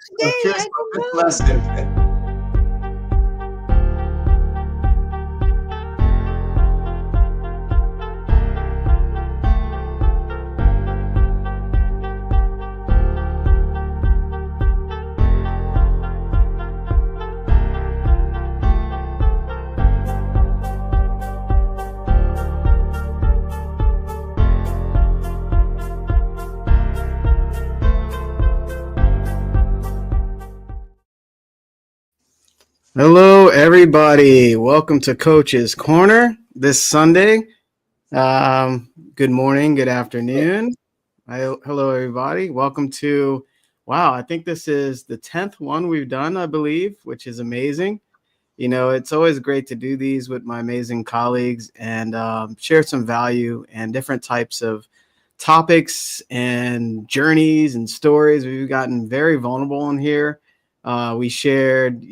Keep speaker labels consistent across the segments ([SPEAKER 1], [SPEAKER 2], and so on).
[SPEAKER 1] I'm
[SPEAKER 2] Yay,
[SPEAKER 1] curious
[SPEAKER 2] I
[SPEAKER 1] about
[SPEAKER 2] don't
[SPEAKER 1] this
[SPEAKER 2] know.
[SPEAKER 1] lesson.
[SPEAKER 3] Hello, everybody. Welcome to Coach's Corner this Sunday. Good morning, good afternoon. Hello, everybody. Welcome to, wow, I think this is the 10th one we've done, I believe, which is amazing. You know, it's always great to do these with my amazing colleagues and share some value and different types of topics and journeys and stories. We've gotten very vulnerable in here. We shared,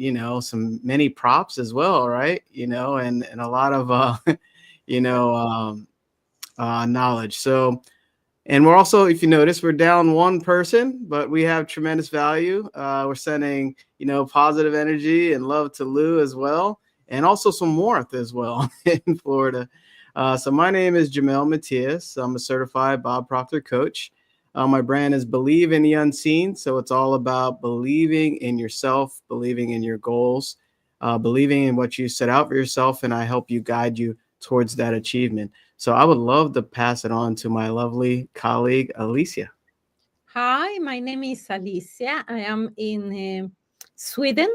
[SPEAKER 3] some many props as well, right? And a lot of, you know, um, knowledge. So, and we're also, if you notice, we're down one person, but we have tremendous value. We're sending, positive energy and love to Lou as well, and also some warmth as well in Florida. So my name is Jamel Matias. I'm a certified Bob Proctor coach. My brand is Believe in the Unseen. So it's all about believing in yourself, believing in your goals, believing in what you set out for yourself, and I help you guide you towards that achievement. So I would love to pass it on to my lovely colleague, Alicia.
[SPEAKER 2] Hi, my name is Alicia. I am in Sweden,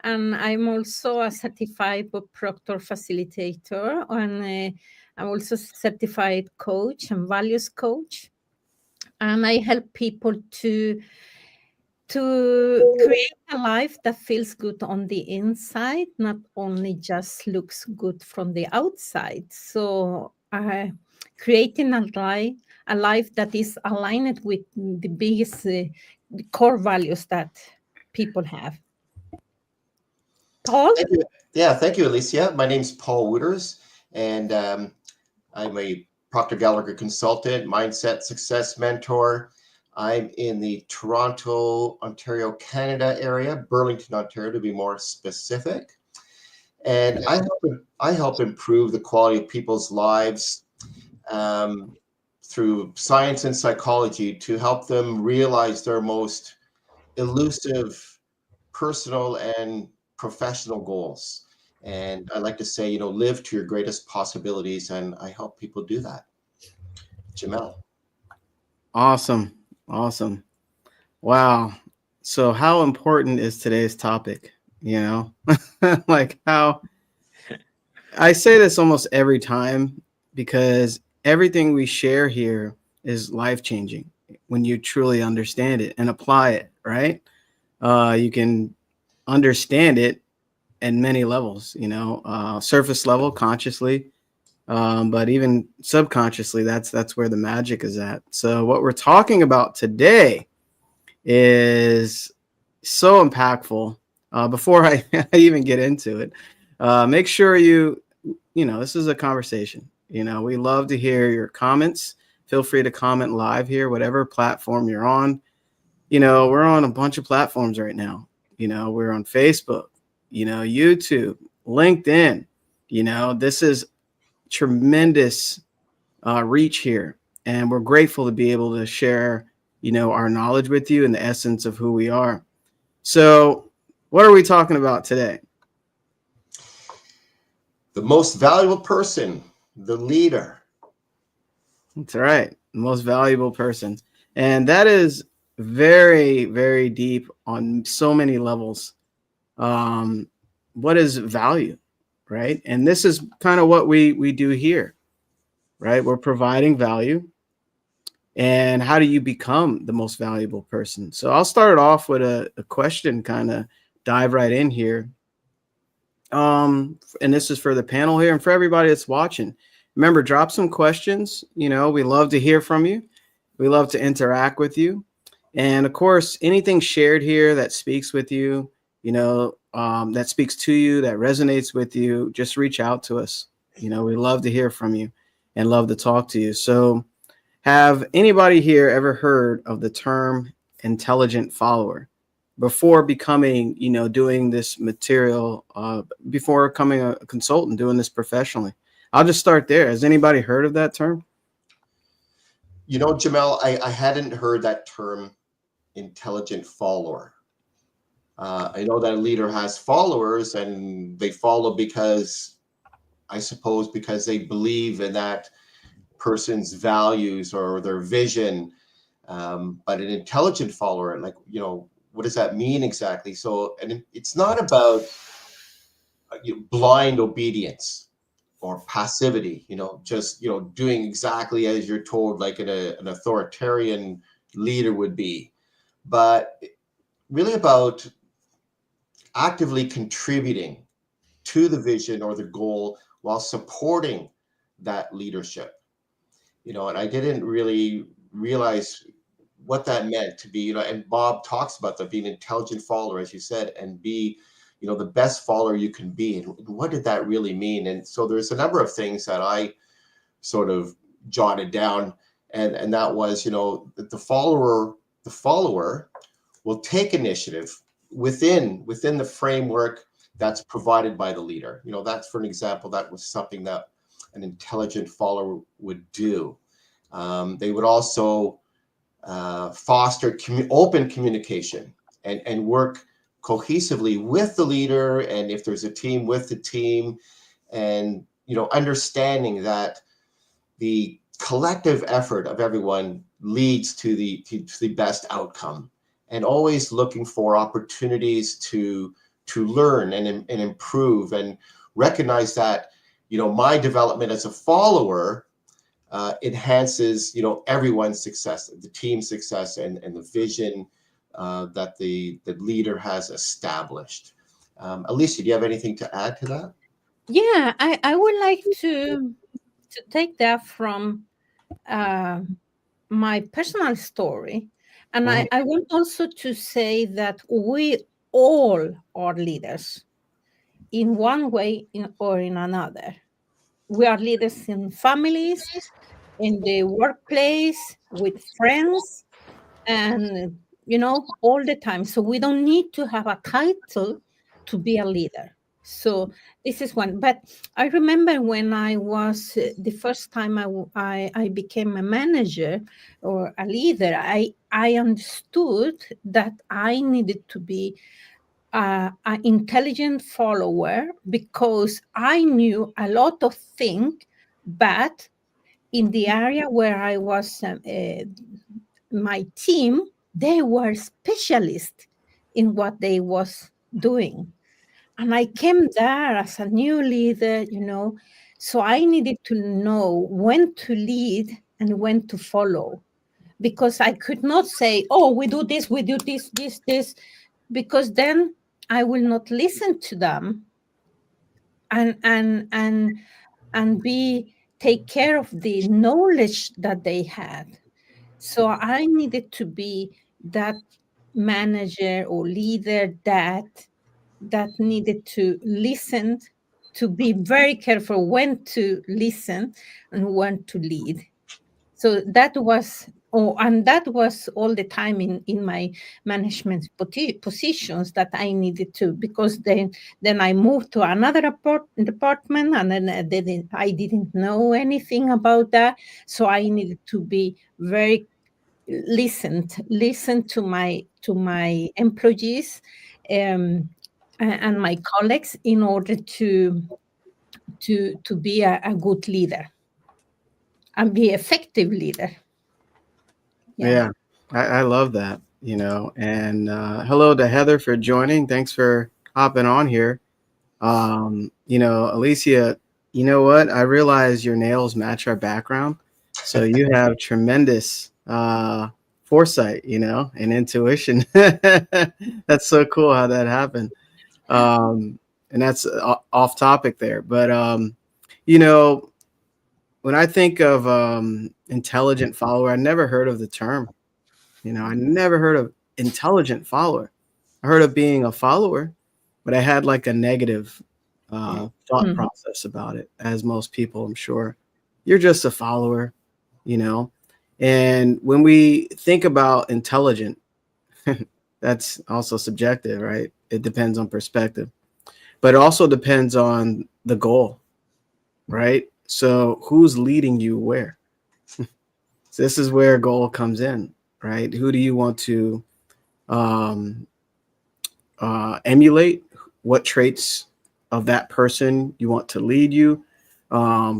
[SPEAKER 2] and I'm also a certified book proctor facilitator, and I'm also certified coach and values coach. And I help people to create a life that feels good on the inside, not only just looks good from the outside. So creating a life that is aligned with the biggest the core values that people have. Paul?
[SPEAKER 1] Thank you. Yeah, thank you, Alicia. My name's Paul Wooters, and I'm a Proctor Gallagher consultant, mindset success mentor. I'm in the Toronto, Ontario, Canada area, Burlington, Ontario, to be more specific. And I help improve the quality of people's lives through science and psychology to help them realize their most elusive personal and professional goals. And I like to say, live to your greatest possibilities, and I help people do that. Jamel.
[SPEAKER 3] Awesome. Awesome. Wow. So how important is today's topic? You know, like how I say this almost every time because everything we share here is life changing when you truly understand it and apply it, right? You can understand it at many levels, surface level, consciously, but even subconsciously, that's where the magic is at. So what we're talking about today is so impactful. Before I even get into it, make sure this is a conversation. We love to hear your comments. Feel free to comment live here, whatever platform you're on. We're on a bunch of platforms right now. We're on Facebook, YouTube, LinkedIn. This is tremendous reach here. And we're grateful to be able to share, our knowledge with you and the essence of who we are. So what are we talking about today?
[SPEAKER 1] The most valuable person, the leader.
[SPEAKER 3] That's right. The most valuable person. And that is very, very deep on so many levels. What is value, right? And this is kind of what we do here, right? We're providing value. And how do you become the most valuable person? So I'll start it off with a question, kind of dive right in here. And this is for the panel here and for everybody that's watching. Remember, drop some questions. We love to hear from you. We love to interact with you. And of course, anything shared here that speaks with you, that speaks to you, that resonates with you, just reach out to us. We love to hear from you and love to talk to you. So have anybody here ever heard of the term intelligent follower? before becoming, doing this material, before becoming a consultant, doing this professionally? I'll just start there. Has anybody heard of that term?
[SPEAKER 1] Jamel, I hadn't heard that term, intelligent follower. I know that a leader has followers and they follow because, I suppose, because they believe in that person's values or their vision. But an intelligent follower, like, what does that mean exactly? So, and it's not about blind obedience or passivity, just, doing exactly as you're told, like an authoritarian leader would be, but really about actively contributing to the vision or the goal while supporting that leadership. And I didn't really realize what that meant to be, and Bob talks about that, being an intelligent follower, as you said, and be, the best follower you can be. And what did that really mean? And so there's a number of things that I sort of jotted down, and that was, that the follower will take initiative within the framework that's provided by the leader. That's, for an example, that was something that an intelligent follower would do. They would also foster open communication and work cohesively with the leader, and if there's a team, with the team, and understanding that the collective effort of everyone leads to the best outcome, and always looking for opportunities to learn and improve, and recognize that my development as a follower enhances everyone's success, the team's success, and the vision that the leader has established. Alicia, do you have anything to add to that?
[SPEAKER 2] Yeah, I would like to take that from my personal story. And I want also to say that we all are leaders in one way or in another. We are leaders in families, in the workplace, with friends, and all the time. So we don't need to have a title to be a leader. So this is one. But I remember when I was the first time I became a manager or a leader, I understood that I needed to be an intelligent follower, because I knew a lot of things, but in the area where I was, my team, they were specialists in what they was doing. And I came there as a new leader, so I needed to know when to lead and when to follow, because I could not say, oh, we do this, this, because then I will not listen to them and take care of the knowledge that they had. So I needed to be that manager or leader that needed to listen, to be very careful when to listen and when to lead. So that was, and that was all the time in my management positions that I needed to, because then I moved to another department, and then I didn't know anything about that. So I needed to be very listen to my employees, and my colleagues, in order to be a good leader and be effective leader.
[SPEAKER 3] Yeah, I love that, and hello to Heather for joining. Thanks for hopping on here. Alicia, you know what? I realize your nails match our background. So you have tremendous foresight, and intuition. That's so cool how that happened. And that's off topic there. But, when I think of intelligent follower, I never heard of the term. I never heard of intelligent follower. I heard of being a follower, but I had like a negative thought process about it, as most people, I'm sure. You're just a follower, And when we think about intelligent, that's also subjective, right? It depends on perspective, but it also depends on the goal, right? So who's leading you where? So this is where goal comes in, right? Who do you want to um, emulate? What traits of that person you want to lead you?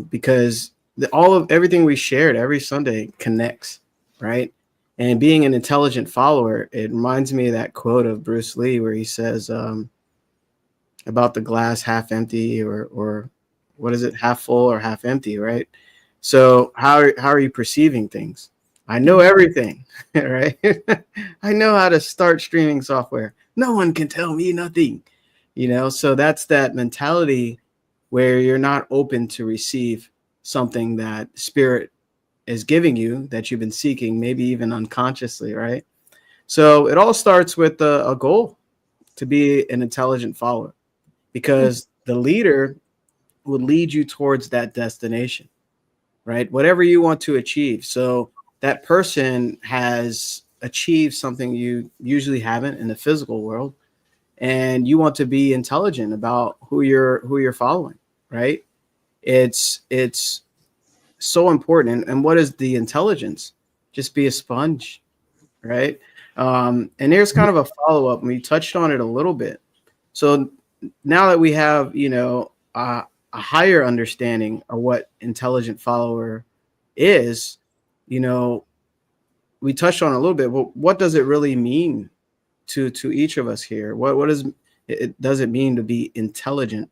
[SPEAKER 3] Because all of everything we shared every Sunday connects, right? And being an intelligent follower, it reminds me of that quote of Bruce Lee where he says about the glass half empty, or what is it, half full or half empty, right? So how are you perceiving things? I know everything, right? I know how to start streaming software. No one can tell me nothing, So that's that mentality where you're not open to receive something that spirit is giving you that you've been seeking, maybe even unconsciously, right? So it all starts with a goal to be an intelligent follower, because the leader will lead you towards that destination, right? Whatever you want to achieve. So that person has achieved something you usually haven't in the physical world, and you want to be intelligent about who you're following, right? It's so important. And what is the intelligence? Just be a sponge, right? And here's kind of a follow-up. We touched on it a little bit. So now that we have, a higher understanding of what intelligent follower is, you know, we touched on it a little bit. But what does it really mean to each of us here? What does it mean to be intelligent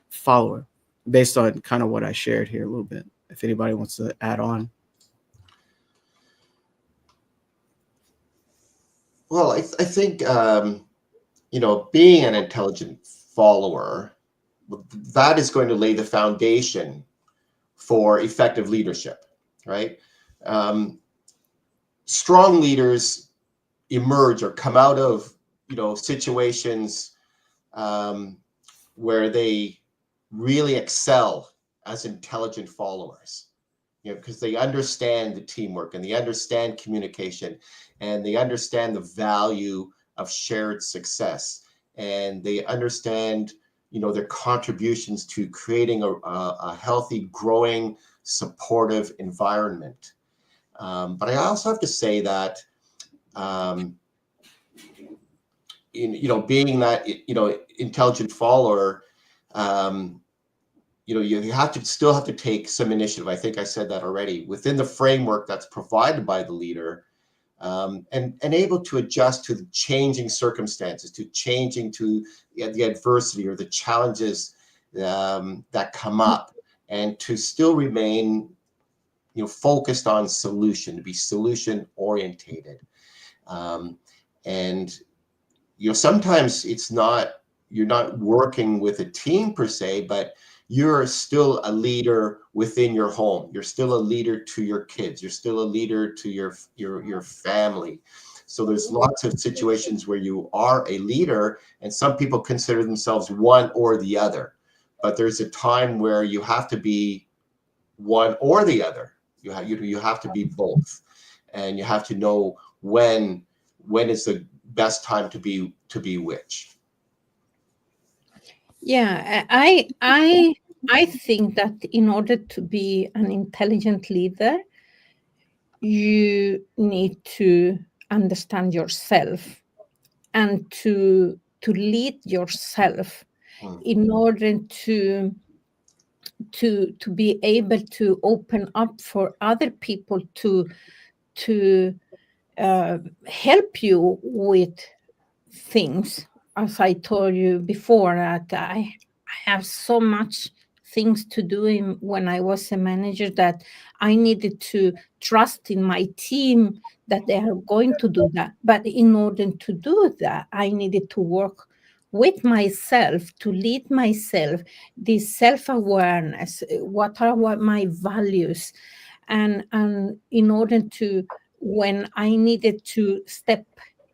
[SPEAKER 3] follower, based on kind of what I shared here a little bit? If anybody wants to add on.
[SPEAKER 1] Well, I think being an intelligent follower, that is going to lay the foundation for effective leadership, right? Strong leaders emerge or come out of situations where they really excel as intelligent followers, because they understand the teamwork and they understand communication and they understand the value of shared success, and they understand their contributions to creating a healthy, growing, supportive environment. But I also have to say that being that intelligent follower, you still have to take some initiative. I think I said that already, within the framework that's provided by the leader, and able to adjust to the changing circumstances, to the adversity or the challenges that come up, and to still remain focused on solution, to be solution orientated. And sometimes you're not working with a team per se, but you're still a leader within your home. You're still a leader to your kids. You're still a leader to your family. So there's lots of situations where you are a leader, and some people consider themselves one or the other. But there's a time where you have to be one or the other. You have to be both, and you have to know when is the best time to be which.
[SPEAKER 2] Yeah, I think that in order to be an intelligent leader, you need to understand yourself and to lead yourself in order to be able to open up for other people to help you with things. As I told you before, that I have so much things to do when I was a manager, that I needed to trust in my team that they are going to do that. But in order to do that, I needed to work with myself, to lead myself, this self-awareness, what are my values, and in order to, when I needed to step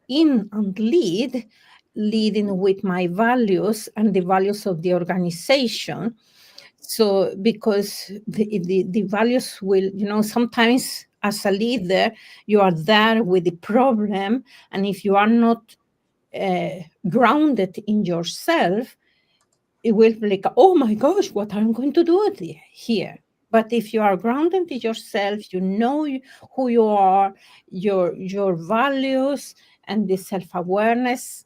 [SPEAKER 2] in and leading with my values and the values of the organization. So because the values will, sometimes as a leader, you are there with the problem, and if you are not grounded in yourself, it will be like, oh my gosh, what I'm going to do here. But if you are grounded in yourself, you know who you are, your values, and the self-awareness,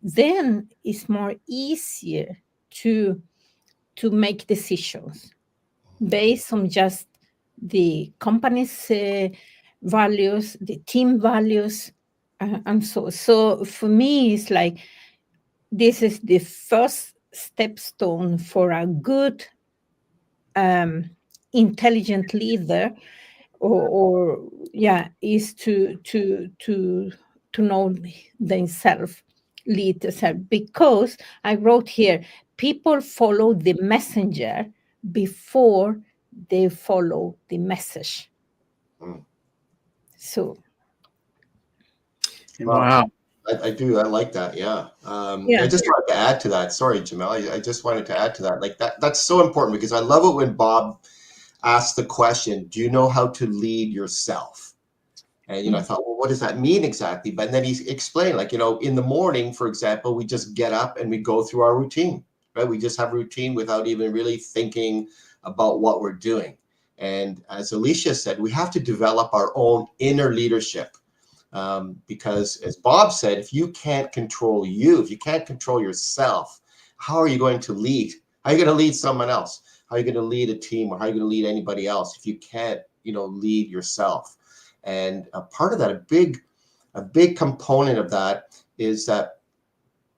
[SPEAKER 2] then it's more easier to make decisions based on just the company's values, the team values, and so for me, it's like this is the first stepstone for a good, intelligent leader, or yeah, is to know themselves, lead themselves. Because I wrote here, people follow the messenger before they follow the message.
[SPEAKER 1] Mm.
[SPEAKER 2] So
[SPEAKER 3] Wow.
[SPEAKER 1] I do. I like that. Yeah.
[SPEAKER 2] yeah.
[SPEAKER 1] I just wanted to add to that. Sorry, Jamel. I just wanted to add to that. Like that's so important because I love it when Bob asked the question, do you know how to lead yourself? And, I thought, well, what does that mean exactly? But then he explained, like, in the morning, for example, we just get up and we go through our routine, right? We just have routine without even really thinking about what we're doing. And as Alicia said, we have to develop our own inner leadership. Because as Bob said, if you can't control you, if you can't control yourself, how are you going to lead? How are you going to lead someone else? How are you going to lead a team, or how are you going to lead anybody else if you can't, lead yourself? And a part of that, a big component of that is that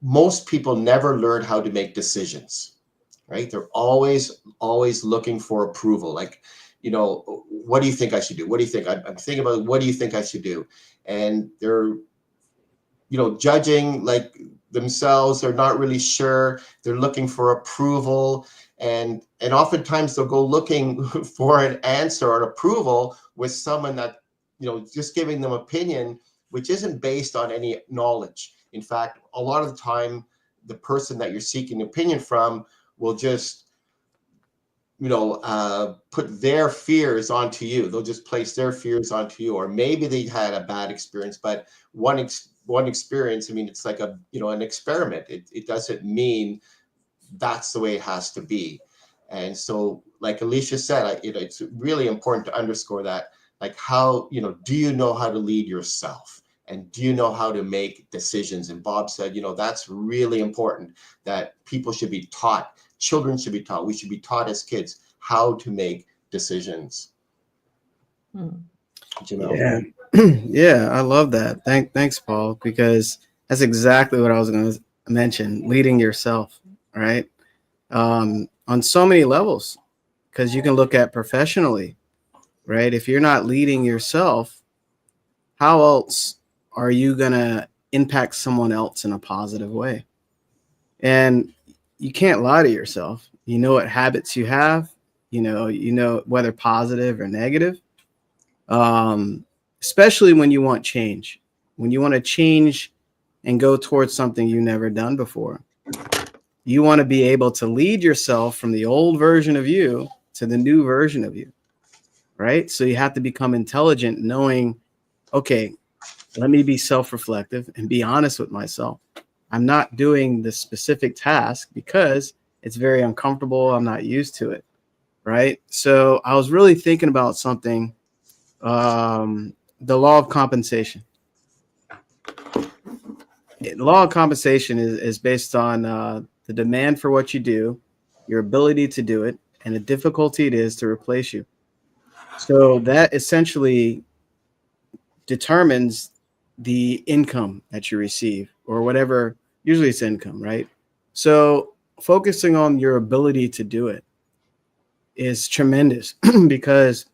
[SPEAKER 1] most people never learn how to make decisions, right? They're always looking for approval. Like, what do you think I should do? What do you think? I'm thinking about, what do you think I should do? And they're, judging like themselves. They're not really sure. They're looking for approval. And oftentimes they'll go looking for an answer or an approval with someone that, just giving them opinion, which isn't based on any knowledge. In fact, a lot of the time, the person that you're seeking opinion from will just, put their fears onto you. They'll just place their fears onto you, or maybe they had a bad experience. But one experience, I mean, it's like an experiment. It doesn't mean that's the way it has to be. And so, like Alicia said, it's really important to underscore that. Like, how, do you know how to lead yourself? And do you know how to make decisions? And Bob said, that's really important, that people should be taught, children should be taught, we should be taught as kids how to make decisions. Jamel?
[SPEAKER 3] Yeah. Yeah, I love that. Thanks, Paul, because that's exactly what I was going to mention, leading yourself, right? On so many levels, because you can look at professionally, right? If you're not leading yourself, how else are you going to impact someone else in a positive way? And you can't lie to yourself. You know what habits you have, you know whether positive or negative. Especially when you want change, when you want to change and go towards something you've never done before. You want to be able to lead yourself from the old version of you to the new version of you, right? So you have to become intelligent, knowing, okay, let me be self-reflective and be honest with myself. I'm not doing the specific task because it's very uncomfortable. I'm not used to it, right? So I was really thinking about something, the law of compensation. The law of compensation is based on the demand for what you do, your ability to do it, and the difficulty it is to replace you. So that essentially determines the income that you receive, or whatever. Usually it's income, right? So focusing on your ability to do it is tremendous because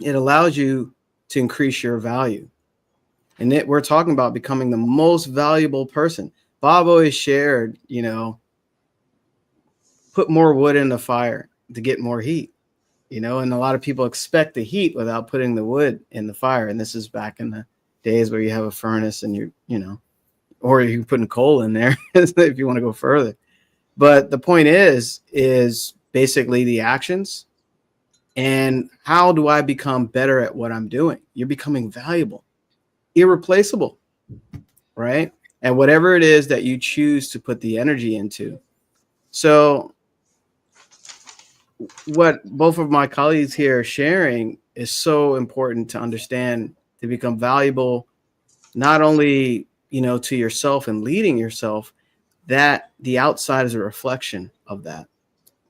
[SPEAKER 3] it allows you to increase your value. And we're talking about becoming the most valuable person. Bob always shared, put more wood in the fire to get more heat, and a lot of people expect the heat without putting the wood in the fire. And this is back in the days where you have a furnace and or you can put coal in there if you want to go further. But the point is basically the actions. And how do I become better at what I'm doing? You're becoming valuable, irreplaceable, right? and whatever it is that you choose to put the energy into. So what both of my colleagues here are sharing is so important to understand, to become valuable, not only, to yourself and leading yourself, that the outside is a reflection of that.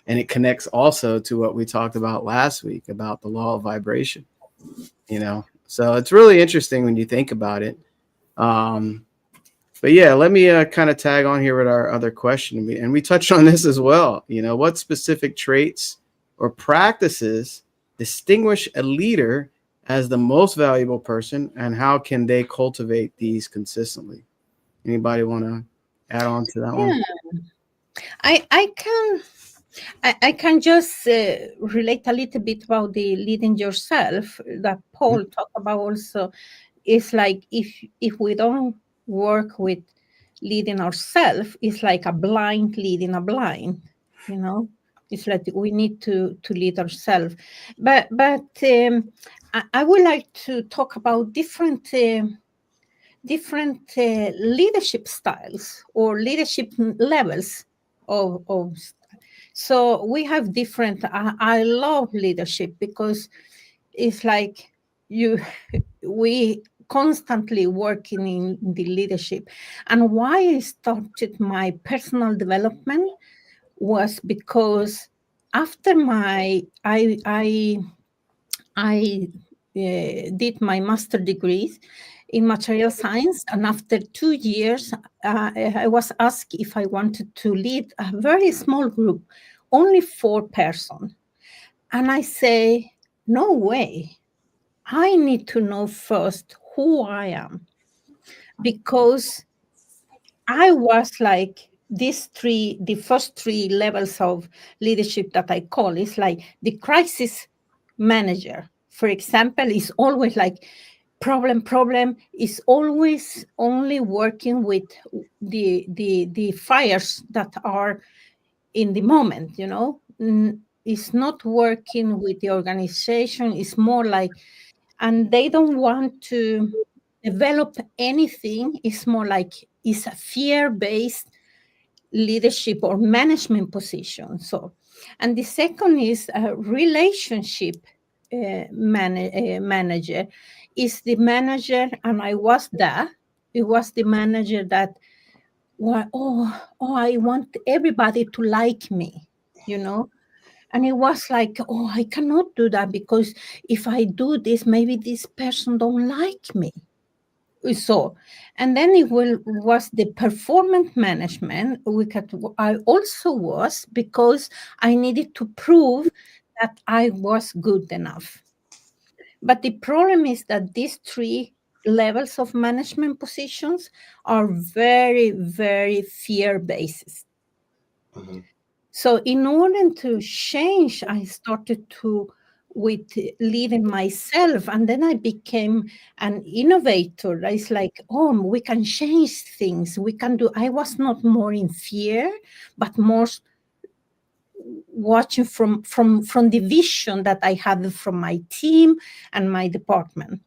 [SPEAKER 3] And it connects also to what we talked about last week about the law of vibration, So it's really interesting when you think about it. But yeah, let me kind of tag on here with our other question. And we touched on this as well. What specific traits or practices distinguish a leader as the most valuable person, and how can they cultivate these consistently? Anybody want to add on to that one?
[SPEAKER 2] Yeah, I can just relate a little bit about the leading yourself that Paul talked about also. It's like if we don't work with leading ourselves, it's like a blind leading a blind, you know. It's like we need to lead ourselves. But I would like to talk about different leadership styles or leadership levels of. So we have different. I love leadership because it's like you we constantly working in the leadership. And why I started my personal development was because after my I did my master degree in material science, and after 2 years, I was asked if I wanted to lead a very small group, only 4 persons, and I say, no way. I need to know first who I am, because I was like the first 3 levels of leadership that I call is like the crisis manager, for example, is always like problem is always only working with the fires that are in the moment, it's not working with the organization. It's more like, and they don't want to develop anything. It's more like it's a fear-based leadership or management position. So, and the second is a relationship manager. Is the manager, and I was that. It was the manager that, well, oh, I want everybody to like me, you know. And it was like, oh, I cannot do that, because if I do this, maybe this person don't like me. So, and then was the performance management, I also was, because I needed to prove that I was good enough. But the problem is that these 3 levels of management positions are very, very fear-based.
[SPEAKER 1] Mm-hmm.
[SPEAKER 2] So in order to change, I started with leading myself, and then I became an innovator. It's like, oh, we can change things. We can do. I was not more in fear, but more watching from the vision that I had from my team and my department.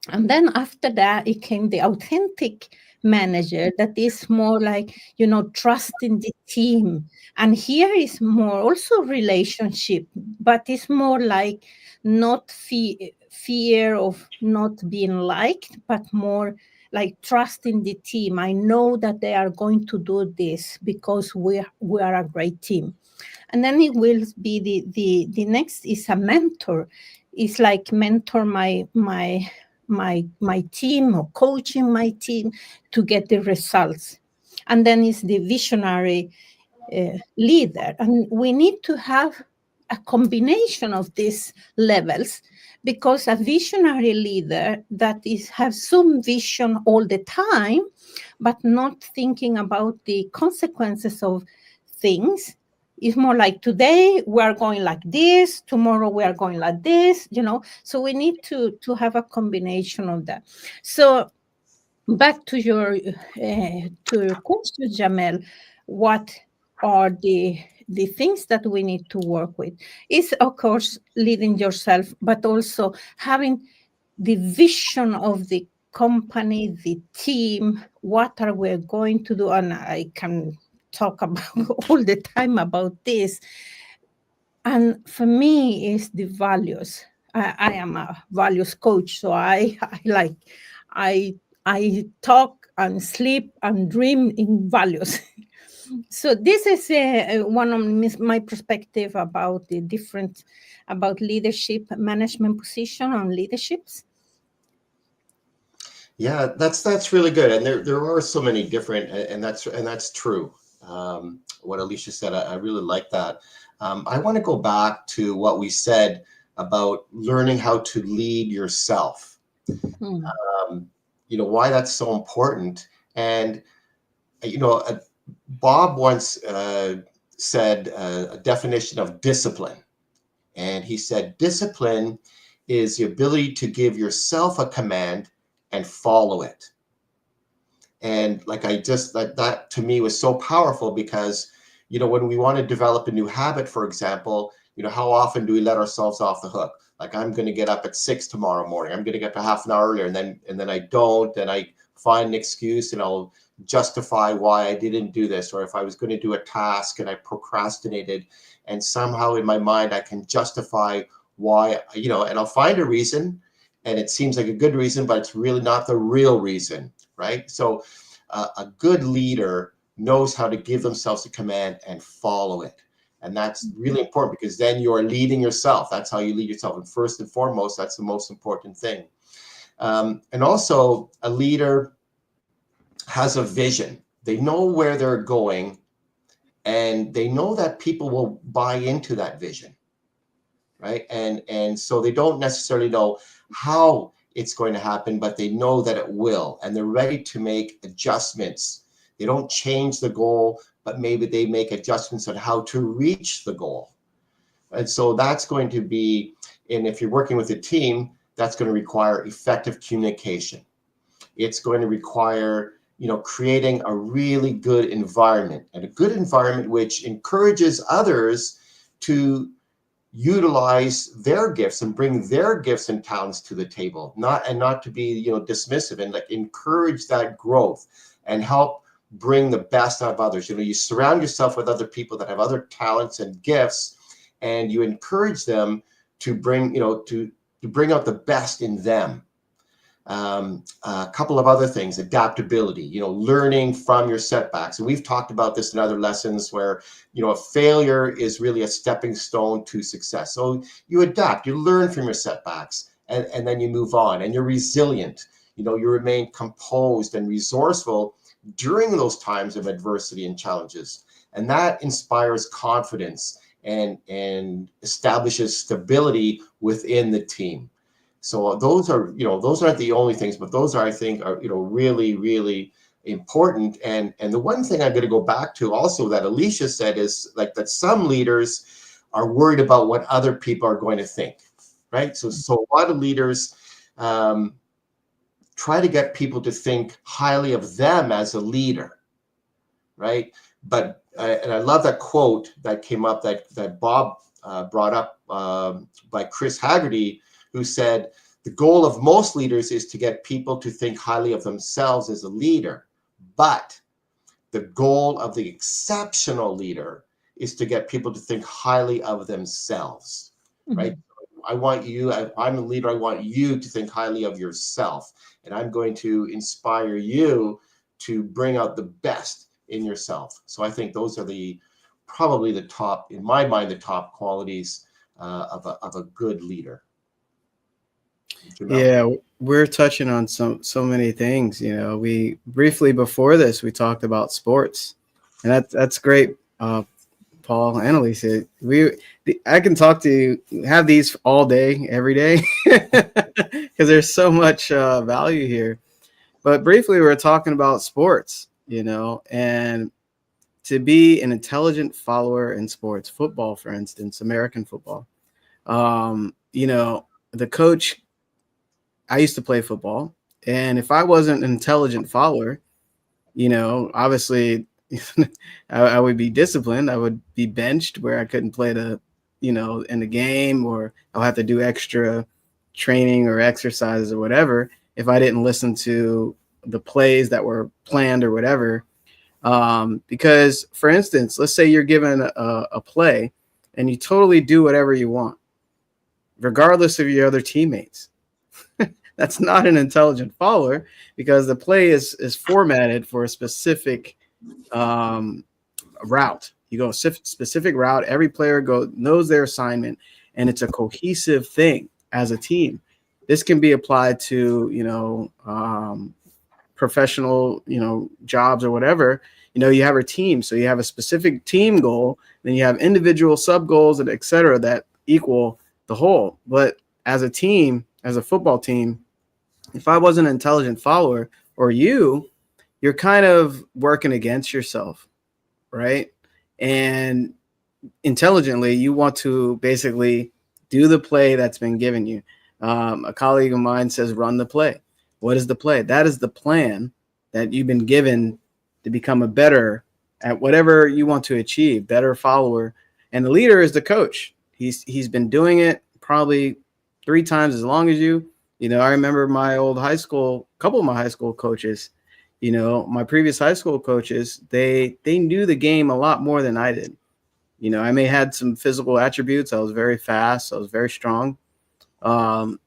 [SPEAKER 2] And then after that, it came the authentic manager that is more like, trusting the team. And here is more also relationship, but it's more like not fear of not being liked, but more like trusting the team. I know that they are going to do this because we are a great team. And then it will be the next is a mentor. It's like mentor my team, or coaching my team to get the results. And then is the visionary leader. And we need to have a combination of these levels, because a visionary leader that has some vision all the time, but not thinking about the consequences of things. It's more like, today we are going like this, tomorrow we are going like this, So we need to have a combination of that. So back to your question, Jamel, what are the things that we need to work with? Is, of course, leading yourself, but also having the vision of the company, the team, what are we going to do? And I can talk about all the time about this. And for me, is the values. I am a values coach, so I I talk and sleep and dream in values. So this is one of my perspective about the different about leadership, management position on leaderships.
[SPEAKER 1] Yeah, that's really good, and there are so many different, and that's true. What Alicia said, I really like that. I want to go back to what we said about learning how to lead yourself.
[SPEAKER 2] Hmm.
[SPEAKER 1] Why that's so important, and Bob once said a definition of discipline, and he said discipline is the ability to give yourself a command and follow it. And like that to me was so powerful because when we want to develop a new habit, for example, how often do we let ourselves off the hook? Like, I'm going to get up at 6 tomorrow morning, I'm going to get up a half an hour earlier, and then I don't, and I find an excuse, and I'll justify why I didn't do this. Or if I was going to do a task and I procrastinated, and somehow in my mind I can justify why, and I'll find a reason, and it seems like a good reason, but it's really not the real reason, right? So a good leader knows how to give themselves a command and follow it. And that's really important, because then you are leading yourself. That's how you lead yourself. And first and foremost, that's the most important thing. And also, a leader has a vision. They know where they're going, and they know that people will buy into that vision, right? And so they don't necessarily know how it's going to happen, but they know that it will, and they're ready to make adjustments. They don't change the goal, but maybe they make adjustments on how to reach the goal. And so that's going to be, and if you're working with a team, that's going to require effective communication. It's going to require, creating a really good environment, and a good environment which encourages others to utilize their gifts and bring their gifts and talents to the table, not to be, dismissive, and like encourage that growth and help bring the best out of others. You surround yourself with other people that have other talents and gifts, and you encourage them to bring, to bring out the best in them. A couple of other things: adaptability, learning from your setbacks. And we've talked about this in other lessons where, a failure is really a stepping stone to success. So you adapt, you learn from your setbacks, and then you move on, and you're resilient. You remain composed and resourceful during those times of adversity and challenges. And that inspires confidence and establishes stability within the team. So those aren't the only things, but those are, I think, are, really, really important. And the one thing I'm going to go back to also that Alicia said is like that some leaders are worried about what other people are going to think, right? So a lot of leaders try to get people to think highly of them as a leader, right? But and I love that quote that came up that Bob brought up by Chris Haggerty, who said, the goal of most leaders is to get people to think highly of themselves as a leader, but the goal of the exceptional leader is to get people to think highly of themselves, right? I want you, I'm a leader, I want you to think highly of yourself, and I'm going to inspire you to bring out the best in yourself. So I think those are probably the top, in my mind, the top qualities of a good leader. Jamel?
[SPEAKER 3] Yeah, we're touching on so many things. We briefly before this we talked about sports, and that's great, Paul and Alicia. I can talk to you, have these all day, every day, because there's so much value here. But briefly, we were talking about sports, and to be an intelligent follower in sports, football, for instance, American football. The coach. I used to play football, and if I wasn't an intelligent follower, obviously I would be disciplined. I would be benched where I couldn't play in the game, or I'll have to do extra training or exercises or whatever. if I didn't listen to the plays that were planned or whatever. Because, for instance, let's say you're given a play and you totally do whatever you want, regardless of your other teammates. That's not an intelligent follower, because the play is formatted for a specific route. You go a specific route. Every player knows their assignment, and it's a cohesive thing as a team. This can be applied to, professional, jobs or whatever. You have a team, so you have a specific team goal, then you have individual sub goals, and et cetera, that equal the whole. But as a team, as a football team, if I was an intelligent follower, or you're kind of working against yourself, right? And intelligently, you want to basically do the play that's been given you. A colleague of mine says, run the play. What is the play? That is the plan that you've been given to become a better at whatever you want to achieve, better follower. And the leader is the coach. He's been doing it probably 3 times as long as you. I remember my old couple of my high school coaches, my previous high school coaches, they knew the game a lot more than I did. I may had some physical attributes. I was very fast. I was very strong. But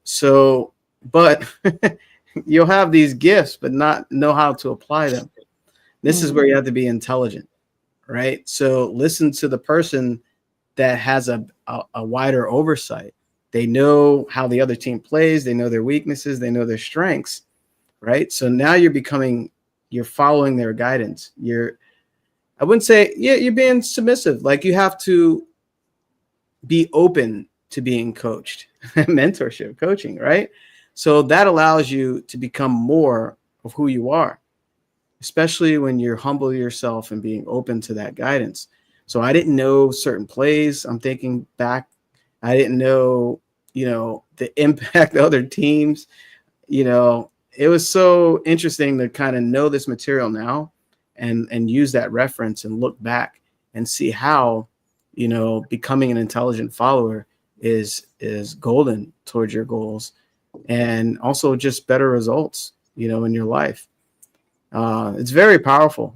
[SPEAKER 3] you'll have these gifts, but not know how to apply them. This is where you have to be intelligent, right? So listen to the person that has a wider oversight. They know how the other team plays. They know their weaknesses. They know their strengths, right? So now you're following their guidance. I wouldn't say, you're being submissive. Like, you have to be open to being coached, mentorship, coaching, right? So that allows you to become more of who you are, especially when you're humble yourself and being open to that guidance. So I didn't know certain plays. I'm thinking back, I didn't know, the impact of other teams. It was so interesting to kind of know this material now and use that reference and look back and see how, becoming an intelligent follower is golden towards your goals, and also just better results, in your life. It's very powerful,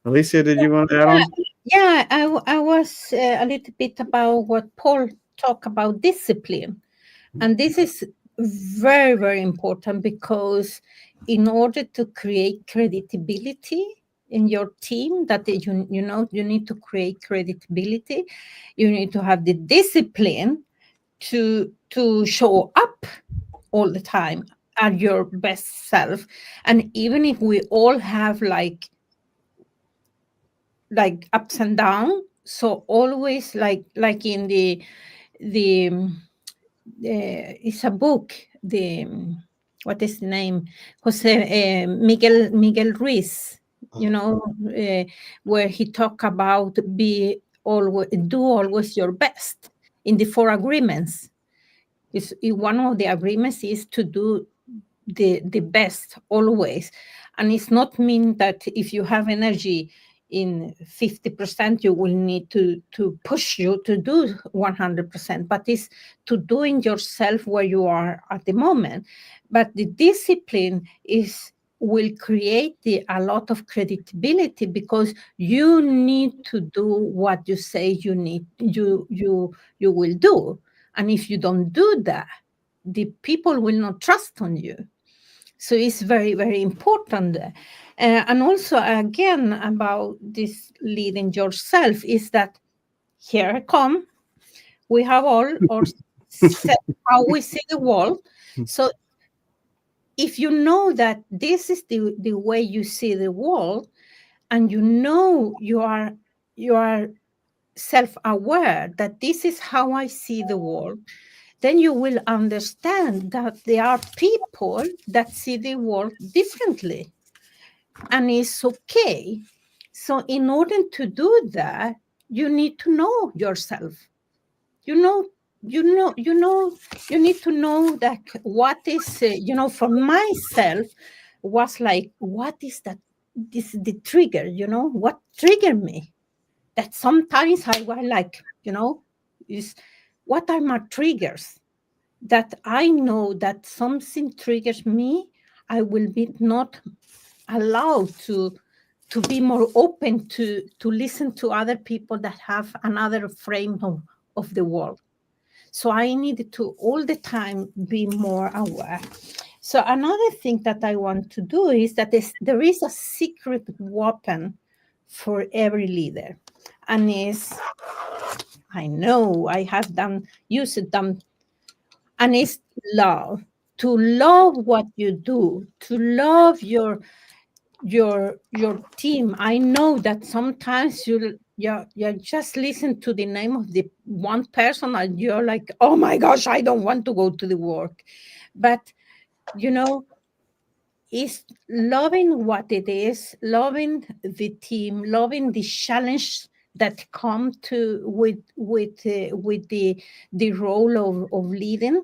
[SPEAKER 3] Alicia, did you want to add on?
[SPEAKER 2] Yeah, I was a little bit about what Paul talked about, discipline. And this is very, very important, because in order to create credibility in your team, that you need to create credibility, you need to have the discipline to show up all the time at your best self. And even if we all have like ups and downs, so always like in the it's a book, what is the name, Jose Miguel Ruiz, where he talk about do always your best in the 4 agreements. One of the agreements is to do the best always. And it's not mean that if you have energy in 50%, you will need to push you to do 100%, but it's to doing yourself where you are at the moment. But the discipline will create a lot of credibility, because you need to do what you say you will do. And if you don't do that, the people will not trust on you. So it's very, very important. And also, again, about this leading yourself, is that here I come. We have all our how we see the world. So if you know that this is the way you see the world, and you are self-aware that this is how I see the world, then you will understand that there are people that see the world differently, and it's okay. So in order to do that, you need to know yourself. You need to know that what is, for myself, was like, what is that? This is the trigger, what triggered me? That sometimes I was like, is what are my triggers? that I know that something triggers me, I will be not allowed to be more open to listen to other people that have another frame of the world. So I need to all the time be more aware. So another thing that I want to do is that there is a secret weapon for every leader, and is, I know I have done used them, and it's love. To love what you do, to love your team. I know that sometimes you just listen to the name of the one person and you're like, oh my gosh, I don't want to go to the work. But you know, it's loving what it is, loving the team, loving the challenge that come to with the role of leading.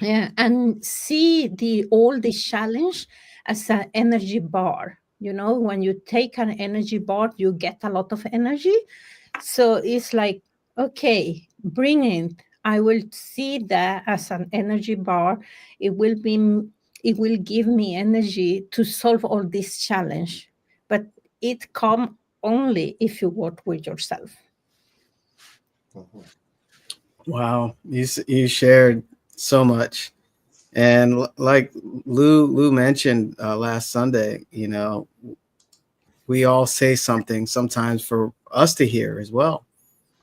[SPEAKER 2] Yeah, and see the all the challenge as an energy bar. You know, when you take an energy bar, you get a lot of energy. So it's like, okay, bring it. I will see that as an energy bar. It will be, it will give me energy to solve all this challenge. But it come only if you work with yourself.
[SPEAKER 1] Mhm.
[SPEAKER 3] Wow, you shared so much, and like Lou mentioned last Sunday, we all say something sometimes for us to hear as well,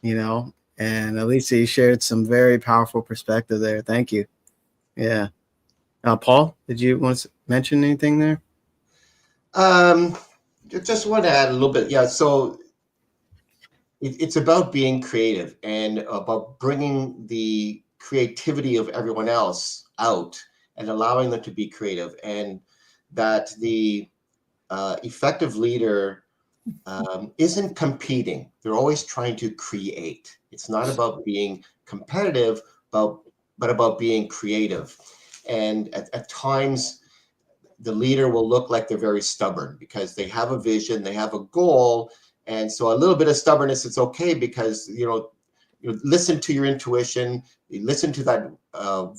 [SPEAKER 3] you know. And Alicia, you shared some very powerful perspective there. Thank you. Yeah. Paul, did you want to mention anything there?
[SPEAKER 1] Um, just want to add a little bit. Yeah, so it's about being creative and about bringing the creativity of everyone else out and allowing them to be creative, and that the effective leader isn't competing. They're always trying to create. It's not about being competitive, but about being creative. And at times, the leader will look like they're very stubborn because they have a vision, they have a goal, and so a little bit of stubbornness is okay because you listen to your intuition, you listen to that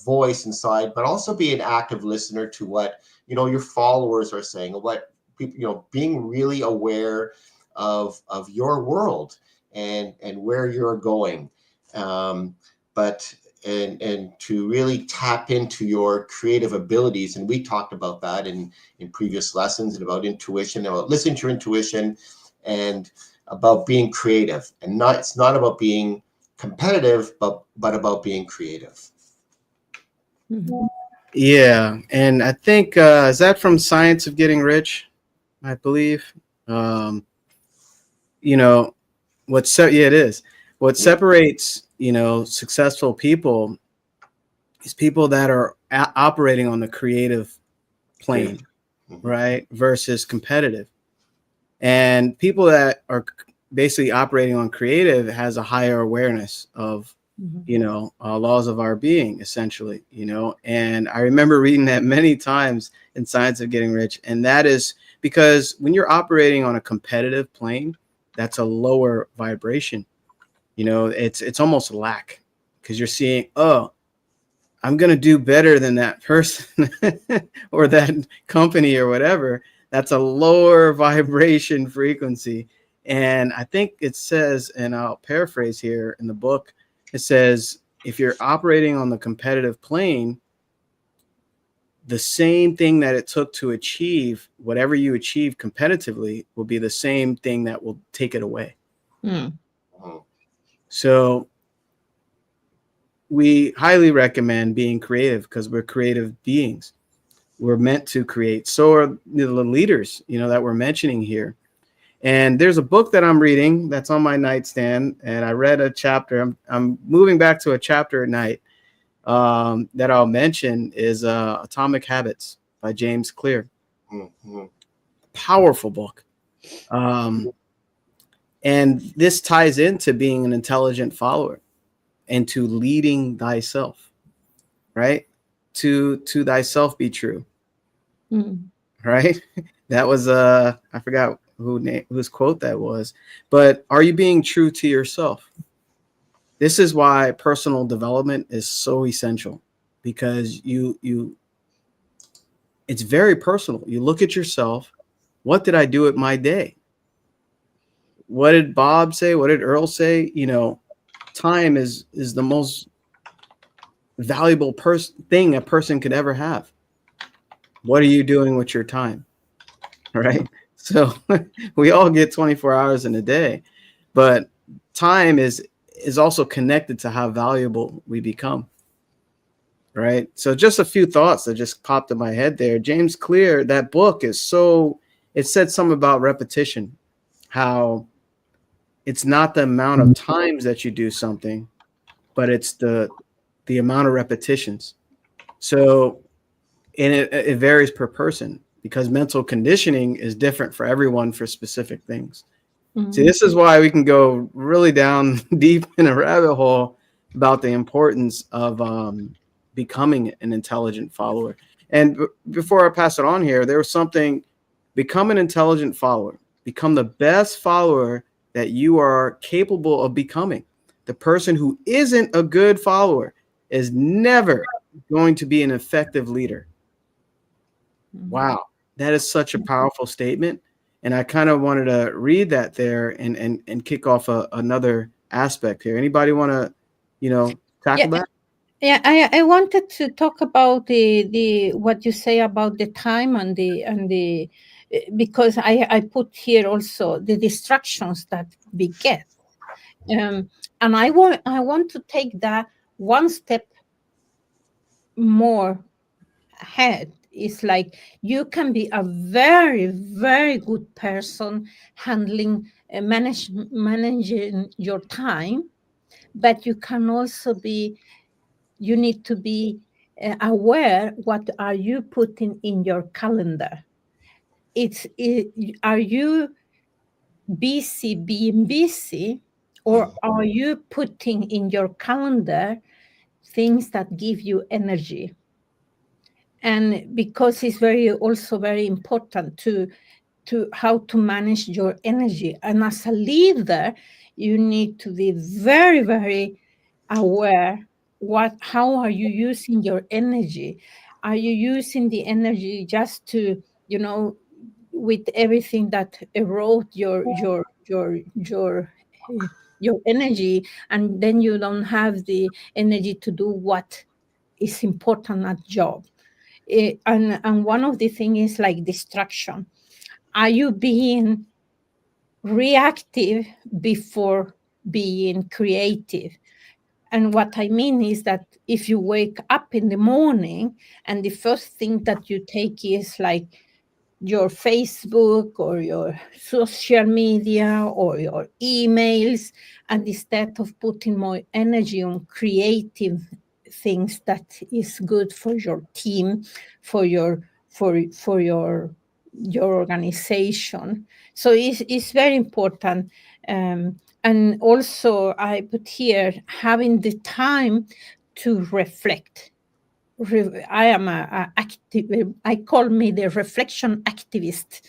[SPEAKER 1] voice inside, but also be an active listener to what your followers are saying, what people being really aware of your world and where you're going, but and to really tap into your creative abilities. And we talked about that in previous lessons, and about intuition, about listening to your intuition, and about being creative. And it's not about being competitive, but about being creative.
[SPEAKER 2] Mhm.
[SPEAKER 3] Yeah, and I think is that from Science of Getting Rich, I believe. Um, you know, yeah, it is. What
[SPEAKER 1] Yeah.
[SPEAKER 3] separates, successful people is people that are operating on the creative
[SPEAKER 1] Creative.
[SPEAKER 3] plane,
[SPEAKER 1] Mhm.
[SPEAKER 3] right? Versus competitive. And people that are basically operating on creative has a higher awareness of,
[SPEAKER 2] Mhm.
[SPEAKER 3] laws of our being, essentially, and I remember reading that many times in Science of Getting Rich. And that is because when you're operating on a competitive plane, that's a lower vibration. It's almost lack, because you're seeing, oh, I'm going to do better than that person or that company or whatever. That's a lower vibration frequency. And I think it says, and I'll paraphrase here in the book, it says, if you're operating on the competitive plane, the same thing that it took to achieve whatever you achieve competitively will be the same thing that will take it away.
[SPEAKER 2] Mm.
[SPEAKER 1] Mhm.
[SPEAKER 3] So we highly recommend being creative, because we're creative beings. We're meant to create. So are the leaders, that we're mentioning here. And there's a book that I'm reading that's on my nightstand, and I read a chapter. I'm moving back to a chapter at night, that I'll mention is Atomic Habits by James Clear.
[SPEAKER 1] Mhm.
[SPEAKER 3] Powerful book. Um, and this ties into being an intelligent follower and to leading thyself, right? To thyself be true.
[SPEAKER 2] Mm.
[SPEAKER 3] Right? That was I forgot whose quote that was, but are you being true to yourself? This is why personal development is so essential. because it's very personal. You look at yourself. What did I do with my day? What did Bob say? What did Earl say? Time is the most valuable thing a person could ever have. What are you doing with your time? Right? So we all get 24 hours in a day, but time is also connected to how valuable we become. Right? So just a few thoughts that just popped in my head there. James Clear, that book is it said something about repetition, how it's not the amount of times that you do something, but it's the amount of repetitions. So, and it varies per person because mental conditioning is different for everyone for specific things.
[SPEAKER 2] Mm-hmm.
[SPEAKER 3] See, this is why we can go really down deep in a rabbit hole about the importance of becoming an intelligent follower. And before I pass it on here, there was something, become an intelligent follower, become the best follower that you are capable of becoming. The person who isn't a good follower is never going to be an effective leader.
[SPEAKER 2] Mm-hmm.
[SPEAKER 3] Wow, that is such a powerful statement. And I kind of wanted to read that there and kick off another aspect here. Anybody want to, tackle that?
[SPEAKER 2] Yeah, I wanted to talk about the what you say about the time and the because I put here also the distractions that we get, and I want to take that one step more ahead. It's like you can be a very, very good person handling managing your time, but you need to be aware what are you putting in your calendar. Are you busy being busy, or are you putting in your calendar things that give you energy? And because it's also very important to how to manage your energy, and as a leader you need to be very, very aware how are you using your energy. Are you using the energy just to, with everything that erode your energy, and then you don't have the energy to do what is important at job. And one of the things is like distraction. Are you being reactive before being creative? And what I mean is that if you wake up in the morning and the first thing that you take is like your Facebook or your social media or your emails, and instead of putting more energy on creative things that is good for your team, for your organization. So it's very important. And also I put here having the time to reflect. I am a active. I call me the reflection activist.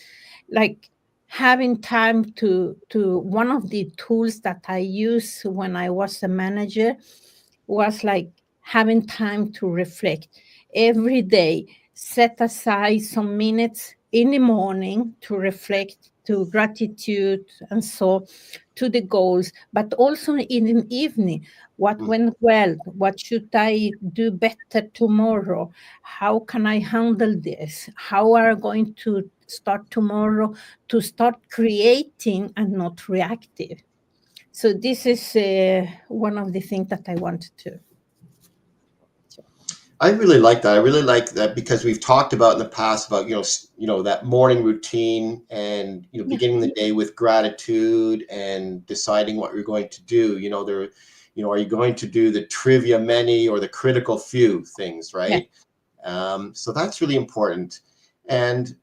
[SPEAKER 2] Like having time to one of the tools that I used when I was a manager was like having time to reflect every day. Set aside some minutes in the morning to reflect, to gratitude, and so to the goals, but also in the evening. What went well? What should I do better tomorrow? How can I handle this? How are I going to start tomorrow to start creating and not reactive? So this is one of the things that I wanted to.
[SPEAKER 1] I really like that. I really like that because we've talked about in the past about that morning routine and beginning the day with gratitude and deciding what you're going to do. Are you going to do the trivia many or the critical few things, right? Yeah. So that's really important. And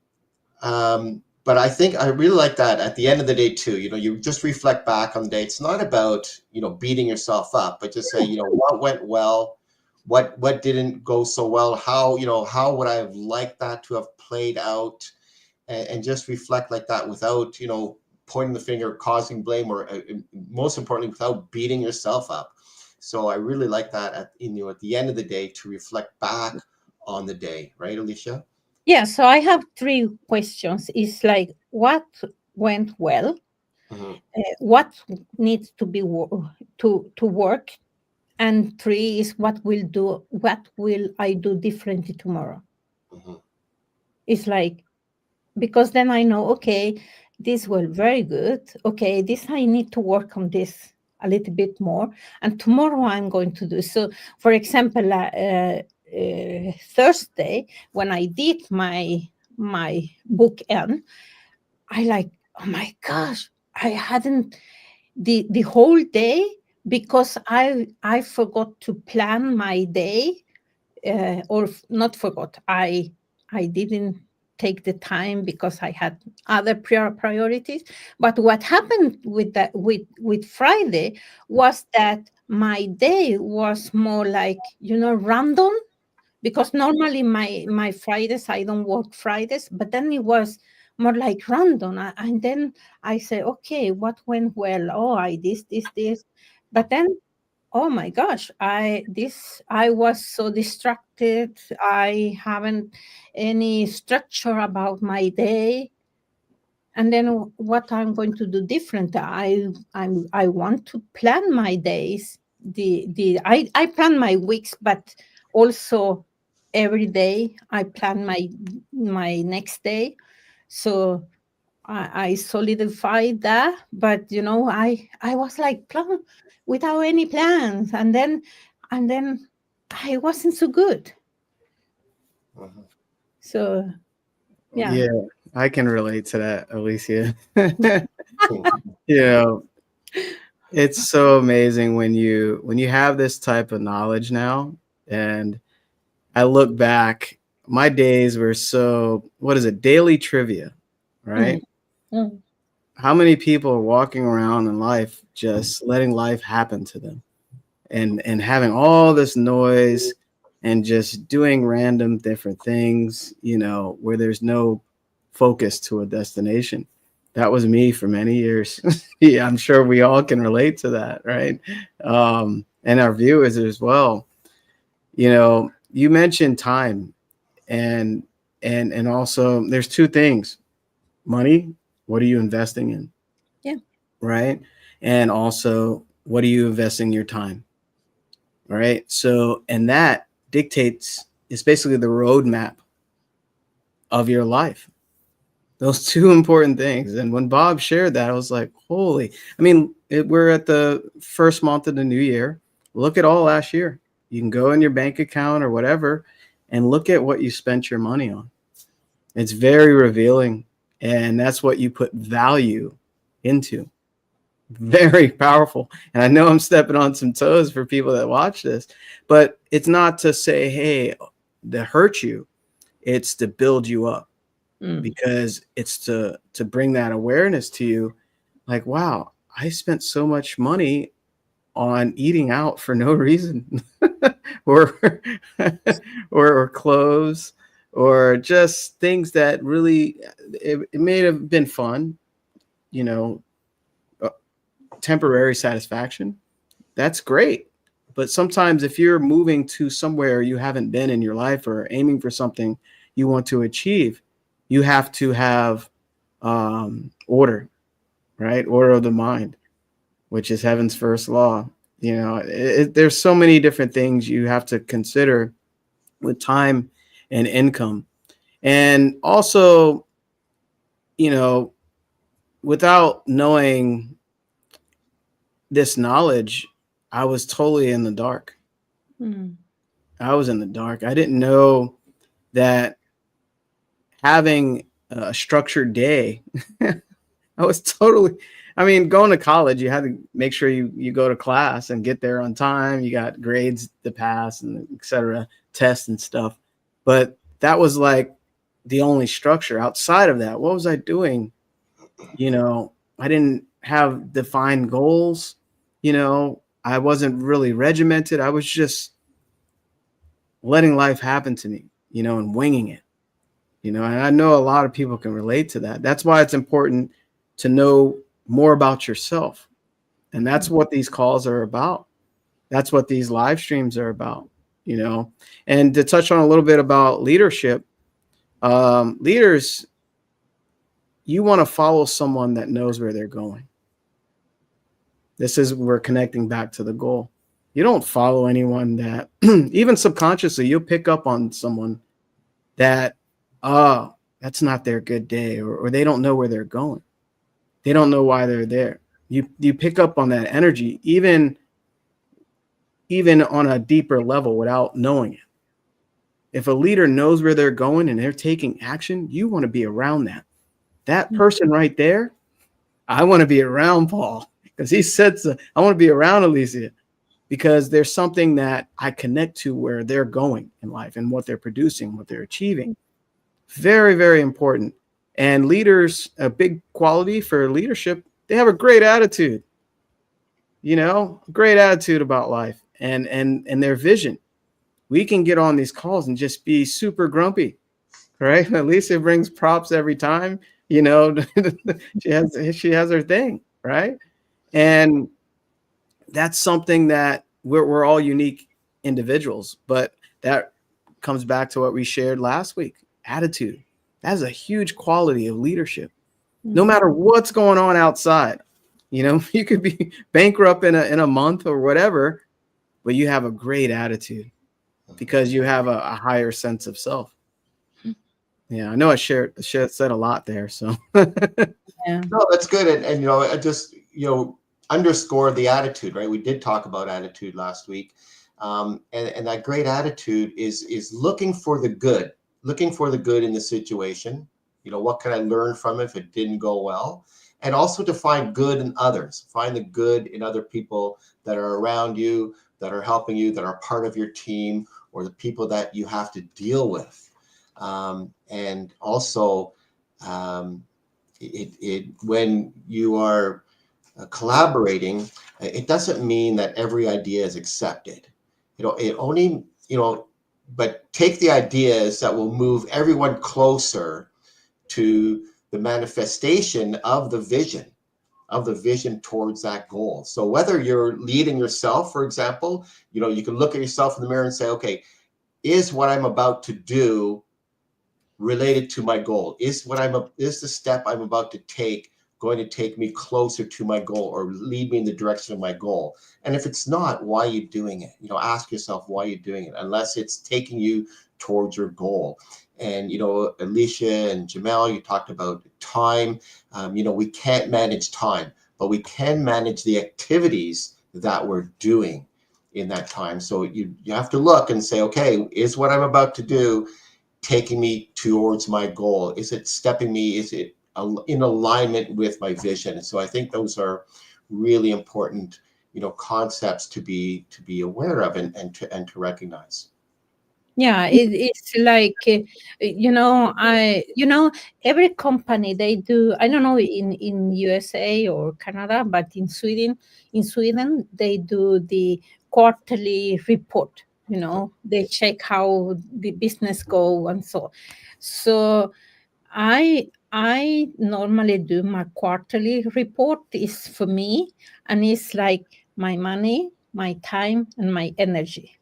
[SPEAKER 1] but I think I really like that at the end of the day too. You just reflect back on the day. It's not about beating yourself up, but just say what went well. What didn't go so well? How would I have liked that to have played out, and just reflect like that without pointing the finger, causing blame, or most importantly, without beating yourself up. So I really like that at the end of the day to reflect back on the day, right, Alicia?
[SPEAKER 2] Yeah, so I have three questions. It's like what went well,
[SPEAKER 1] Hmm.
[SPEAKER 2] what needs to be to work, and three is what will I do differently tomorrow.
[SPEAKER 1] Hmm.
[SPEAKER 2] It's like, because then I know, okay, this was very good. Okay, this I need to work on this a little bit more, and tomorrow I'm going to do. So, for example, Thursday when I did my book end, I like, oh my gosh, I hadn't the whole day because I forgot to plan my day, not forgot. I didn't take the time because I had other priorities. But what happened with that with Friday was that my day was more like, random, because normally my Fridays I don't work Fridays, but then it was more like random. And then I say, okay, what went well? Oh, I this, but then, oh my gosh, I was so distracted. I haven't any structure about my day. And then what I'm going to do different? I want to plan my days. I plan my weeks, but also every day I plan my next day. So I solidified that, but I was like plan without any plans, and then I wasn't so good.
[SPEAKER 1] Hmm.
[SPEAKER 2] So yeah.
[SPEAKER 3] Yeah, I can relate to that, Alicia. You know, it's so amazing when you have this type of knowledge now. And I look back, my days were so, what is it, daily trivia,
[SPEAKER 2] Mm,
[SPEAKER 3] right?
[SPEAKER 2] mm,
[SPEAKER 3] How many people are walking around in life just letting life happen to them and having all this noise and just doing random different things, where there's no focus to a destination. That was me for many years. Yeah, I'm sure we all can relate to that, right? And our viewers as well. You mentioned time, and and also there's two things: money. What are you investing in,
[SPEAKER 2] yeah.
[SPEAKER 3] right? And also, what are you investing your time, right? So, and that dictates, it's basically the roadmap of your life. Those two important things. And when Bob shared that, I was like, holy, I mean, we're at the first month of the new year. Look at all last year. You can go in your bank account or whatever and look at what you spent your money on. It's very revealing. And that's what you put value into. Very powerful. And I know I'm stepping on some toes for people that watch this, but it's not to say, hey, to hurt you. It's to build you up,
[SPEAKER 2] Mm,
[SPEAKER 3] because it's to bring that awareness to you. Like, wow, I spent so much money on eating out for no reason, or, or clothes, or just things that really, it may have been fun, you know, uh, temporary satisfaction. That's great. But sometimes if you're moving to somewhere you haven't been in your life or aiming for something you want to achieve, you have to have order, right? Order of the mind, which is heaven's first law. There's so many different things you have to consider with time and income. And also, you know, without knowing this knowledge, I was totally in the dark.
[SPEAKER 2] mm,
[SPEAKER 3] I was in the dark. I didn't know that having a structured day, I was totally, I mean, going to college, you had to make sure you go to class and get there on time. You got grades to pass and et cetera, tests and stuff. But that was like the only structure. Outside of that, what was I doing? I didn't have defined goals. I wasn't really regimented. I was just letting life happen to me, and winging it. And I know a lot of people can relate to that. That's why it's important to know more about yourself. And that's
[SPEAKER 2] mm,
[SPEAKER 3] what these calls are about. That's what these live streams are about, you know. And to touch on a little bit about leadership, leaders, you want to follow someone that knows where they're going. This is, we're connecting back to the goal. You don't follow anyone that even subconsciously you'll pick up on someone that, oh, that's not their good day, or they don't know where they're going. They don't know why they're there. You pick up on that energy, even on a deeper level without knowing it. If a leader knows where they're going and they're taking action, you want to be around that. That person right there, I want to be around Paul, because he said so. I want to be around Alicia because there's something that I connect to where they're going in life and what they're producing, what they're achieving. Very, very important. And leaders, a big quality for leadership, they have a great attitude, you know, great attitude about life and their vision. We can get on these calls and just be super grumpy, right? Alicia brings props every time, you know, she has her thing, right? And that's something that we're all unique individuals, but that comes back to what we shared last week. Attitude. That is a huge quality of leadership. No matter what's going on outside, you know, you could be bankrupt in a month or whatever, but you have a great attitude because you have a higher sense of self. Yeah, I know I said a lot there. So
[SPEAKER 2] Yeah.
[SPEAKER 1] No, that's good. And you know, I just, you know, underscore the attitude, right? We did talk about attitude last week. And that great attitude is looking for the good, in the situation. You know, what can I learn from it if it didn't go well? And also to find good in others, find the good in other people that are around you, that are helping you, that are part of your team, or the people that you have to deal with. And also, when you are collaborating, it doesn't mean that every idea is accepted. You know, it only, you know, but take the ideas that will move everyone closer to the manifestation of the vision, towards that goal. So whether you're leading yourself, for example, you know, you can look at yourself in the mirror and say, okay, is what I'm about to do related to my goal? Is the step I'm about to take going to take me closer to my goal or lead me in the direction of my goal? And if it's not, why are you doing it? You know, ask yourself why you're doing it, unless it's taking you towards your goal. And, you know, Alicia and Jamel, you talked about time. You know, we can't manage time, but we can manage the activities that we're doing in that time. So you have to look and say, okay, is what I'm about to do taking me towards my goal? Is it stepping me? Is it in alignment with my vision? So I think those are really important, you know, concepts to be aware of and to recognize.
[SPEAKER 2] Yeah, it's like every company they do. I don't know in USA or Canada, but in Sweden they do the quarterly report. You know, they check how the business go and so. I normally do my quarterly report is for me, and it's like my money, my time, and my energy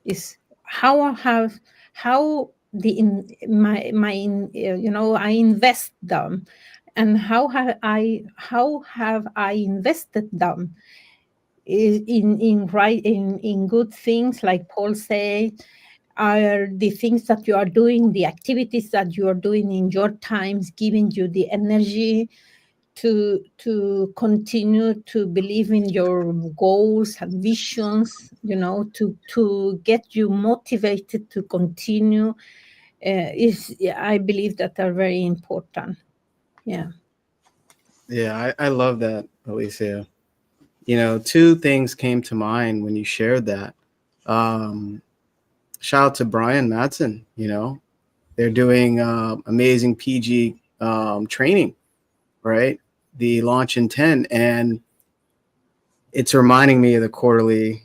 [SPEAKER 2] is how I have how the in my I invest them, and how have I invested them in good things, like Paul said, are the things that you are doing, the activities that you are doing in your times, giving you the energy to continue to believe in your goals and visions, to get you motivated to continue. Is I believe that are very important. Yeah.
[SPEAKER 3] yeah, I love that, Alicia. You know, two things came to mind when you shared that. Um, Shout out to Brian Madsen. You know, they're doing amazing PG training, right? The launch in 10, and it's reminding me of the quarterly.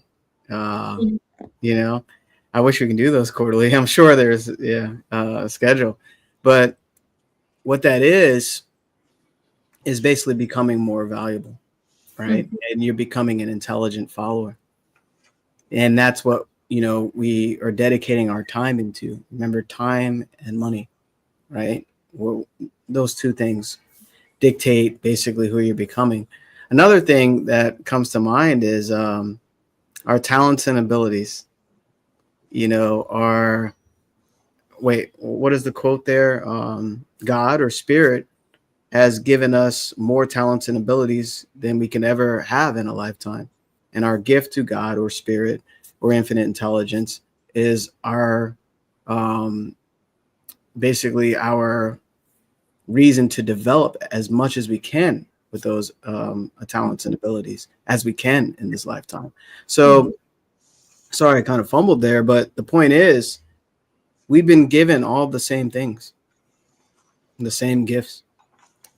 [SPEAKER 2] Mhm.
[SPEAKER 3] You know, I wish we can do those quarterly. I'm sure there's a schedule, but what that is basically becoming more valuable, right?
[SPEAKER 2] Mhm.
[SPEAKER 3] And you're becoming an intelligent follower. And that's what, we are dedicating our time into. Remember, time and money, right? Well, those two things dictate basically who you're becoming. Another thing that comes to mind is our talents and abilities. What is the quote there? God or spirit has given us more talents and abilities than we can ever have in a lifetime. And our gift to God or spirit or infinite intelligence is our basically our reason to develop as much as we can with those talents and abilities as we can in this lifetime. So, sorry, I kind of fumbled there, but the point is, we've been given all the same things, the same gifts,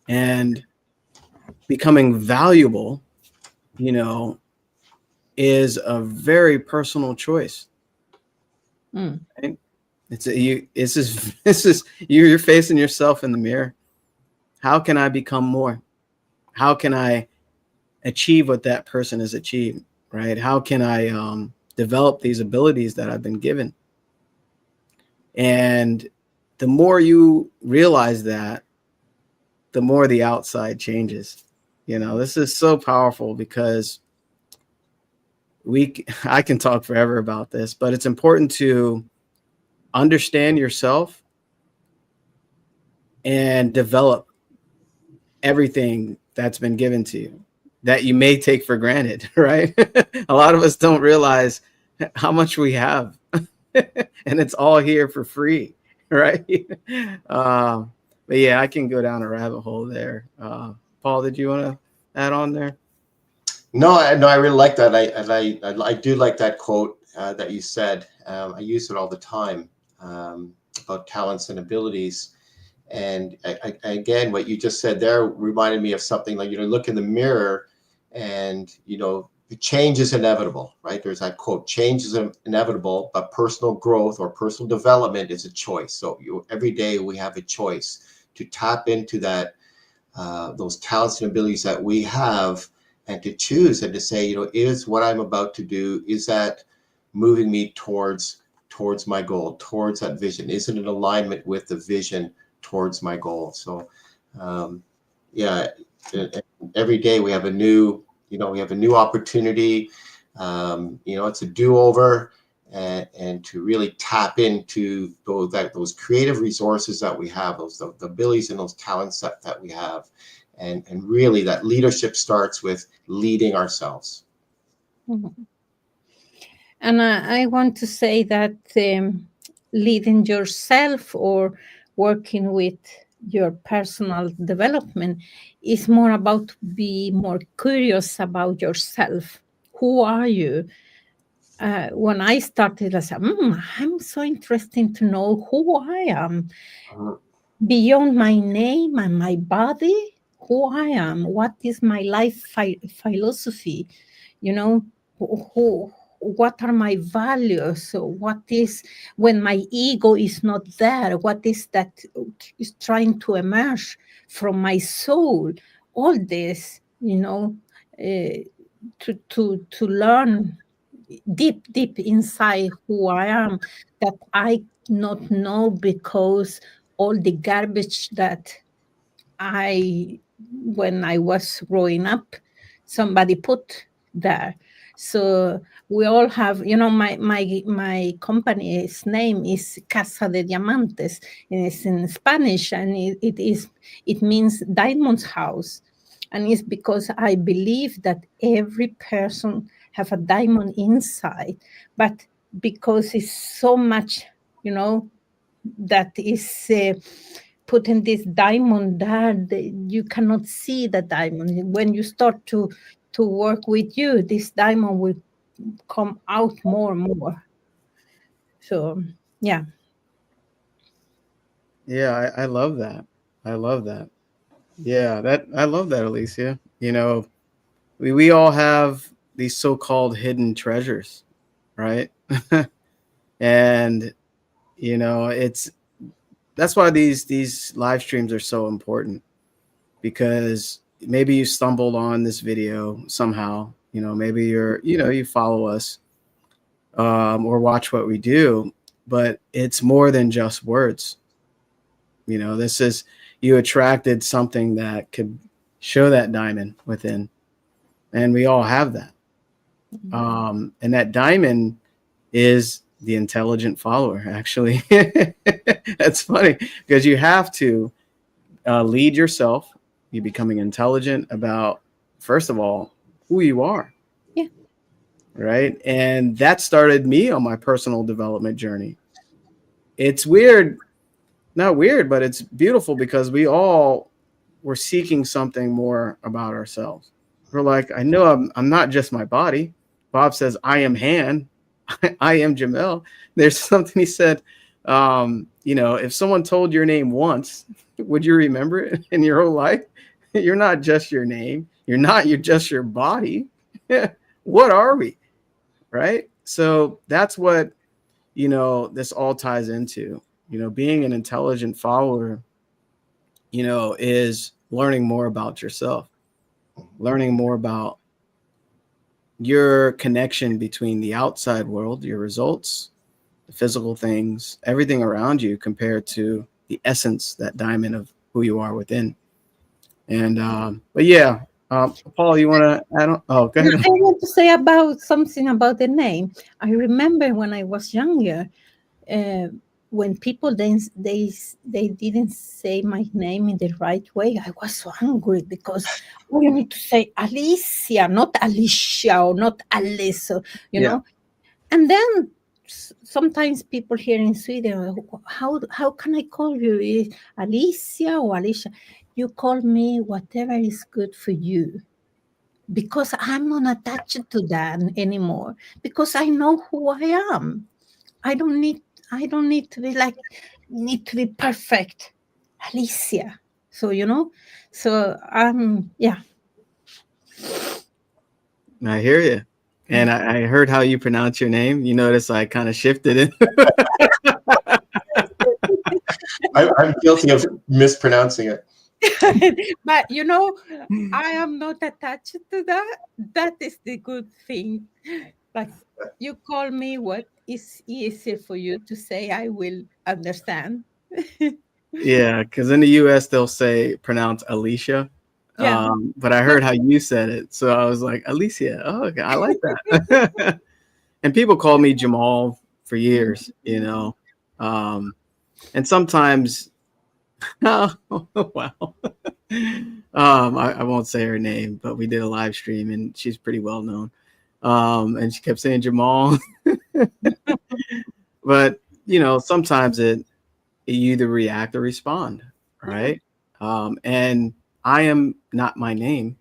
[SPEAKER 3] and becoming valuable, is a very personal choice. Right? You're facing yourself in the mirror. How can I become more? How can I achieve what that person has achieved? Right? How can I develop these abilities that I've been given? And the more you realize that, the more the outside changes. This is so powerful because I can talk forever about this, but it's important to understand yourself and develop everything that's been given to you that you may take for granted, right? A lot of us don't realize how much we have and it's all here for free, right? But yeah, I can go down a rabbit hole there. Paul, did you want to add on there?
[SPEAKER 1] No, I really like that. I do like that quote that you said. I use it all the time about talents and abilities. And again, what you just said there reminded me of something like, look in the mirror and, change is inevitable, right? There's that quote, change is inevitable, but personal growth or personal development is a choice. So every day we have a choice to tap into that, those talents and abilities that we have, and to choose and to say, is what I'm about to do, is that moving me towards my goal, towards that vision? Is it in alignment with the vision towards my goal? So, yeah, every day we have a new, opportunity. It's a do-over, and to really tap into those creative resources that we have, the abilities and those talents that we have. And really that leadership starts with leading ourselves.
[SPEAKER 2] And I want to say that leading yourself or working with your personal development is more about be more curious about yourself. Who are you? When I started, I said, I'm so interested to know who I am. Beyond my name and my body, who I am, what is my life philosophy, what are my values, what is, when my ego is not there, what is that is trying to emerge from my soul, all this, to learn deep inside who I am, that I not know because all the garbage that when I was growing up, somebody put there. So we all have, my company's name is Casa de Diamantes, and it's in Spanish, and it means diamond's house. And it's because I believe that every person have a diamond inside, but because it's so much, that is putting this diamond there, you cannot see the diamond. When you start to work with you, this diamond will come out more and more. So yeah.
[SPEAKER 3] Yeah, I love that. I love that. Yeah, I love that, Alicia. We all have these so-called hidden treasures, right? And it's that's why these live streams are so important, because maybe you stumbled on this video somehow, maybe you follow us, or watch what we do, but it's more than just words. You know, this is, you attracted something that could show that diamond within, and we all have that. And that diamond is the intelligent follower, actually. That's funny because you have to lead yourself. You're becoming intelligent about, first of all, who you are.
[SPEAKER 2] Yeah.
[SPEAKER 3] Right. And that started me on my personal development journey. It's weird, not weird, but it's beautiful because we all were seeking something more about ourselves. We're like, I know I'm not just my body. Bob says, I am Han. I am Jamel. There's something he said, you know, if someone told your name once, would you remember it in your whole life? You're not just your name. You're just your body. What are we? Right? So that's what, you know, this all ties into. You know, being an intelligent follower, you know, is learning more about yourself, learning more about your connection between the outside world, your results, the physical things, everything around you compared to the essence, that diamond of who you are within. And, but yeah, Paul, you want to add on? Oh, go
[SPEAKER 2] And
[SPEAKER 3] ahead.
[SPEAKER 2] I want to say about something about the name. I remember when I was younger, uh, when people they didn't say my name in the right way, I was so angry because you need to say Alicia, not Alicia or not Alice, you
[SPEAKER 3] Yeah.
[SPEAKER 2] know. And then sometimes people here in Sweden, how can I call you? Alicia or Alicia? You call me whatever is good for you, because I'm not attached to that anymore, because I know who I am. I don't need I don't need to be like need to be perfect. Alicia. So so yeah.
[SPEAKER 3] I hear you. And I heard how you pronounce your name. You notice I kind of shifted it.
[SPEAKER 1] I'm guilty of mispronouncing it.
[SPEAKER 2] But I am not attached to that. That is the good thing. Like, you call me what is easier for you to say, I will understand.
[SPEAKER 3] Yeah, because in the US they'll say pronounce Alicia.
[SPEAKER 2] Yeah.
[SPEAKER 3] But I heard how you said it. So I was like, Alicia. Oh, okay, I like that. And people call me Jamal for years, you know. And sometimes, oh, wow. I won't say her name, but we did a live stream and she's pretty well known. And she kept saying Jamal. But, you know, sometimes you either react or respond, right? And I am not my name.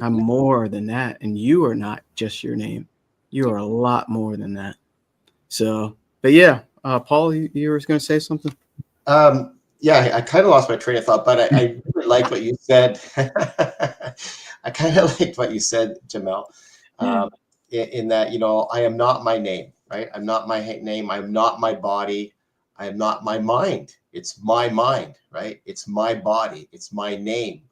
[SPEAKER 3] I'm more than that. And you are not just your name. You are a lot more than that. So, but yeah, Paul, you were going to say something?
[SPEAKER 1] Yeah, I kind of lost my train of thought, but I really like what you said. I kind of liked what you said, Jamel, in that, I am not my name, right? I'm not my name. I'm not my body. I am not my mind. It's my mind, right? It's my body. It's my name.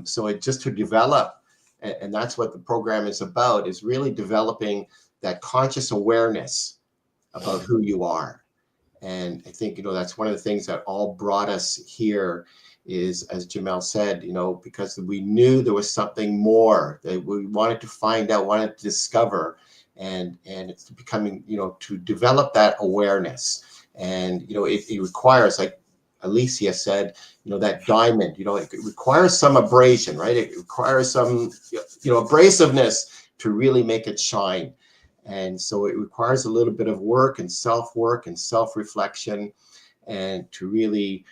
[SPEAKER 1] So it just to develop, and that's what the program is about, is really developing that conscious awareness about who you are. And I think, that's one of the things that all brought us here is, as Jamel said, because we knew there was something more that we wanted to find out, wanted to discover, and it's becoming, to develop that awareness. And, it requires, like Alicia said, that diamond, it requires some abrasion, right? It requires some, abrasiveness to really make it shine. And so it requires a little bit of work and self-reflection, and to really,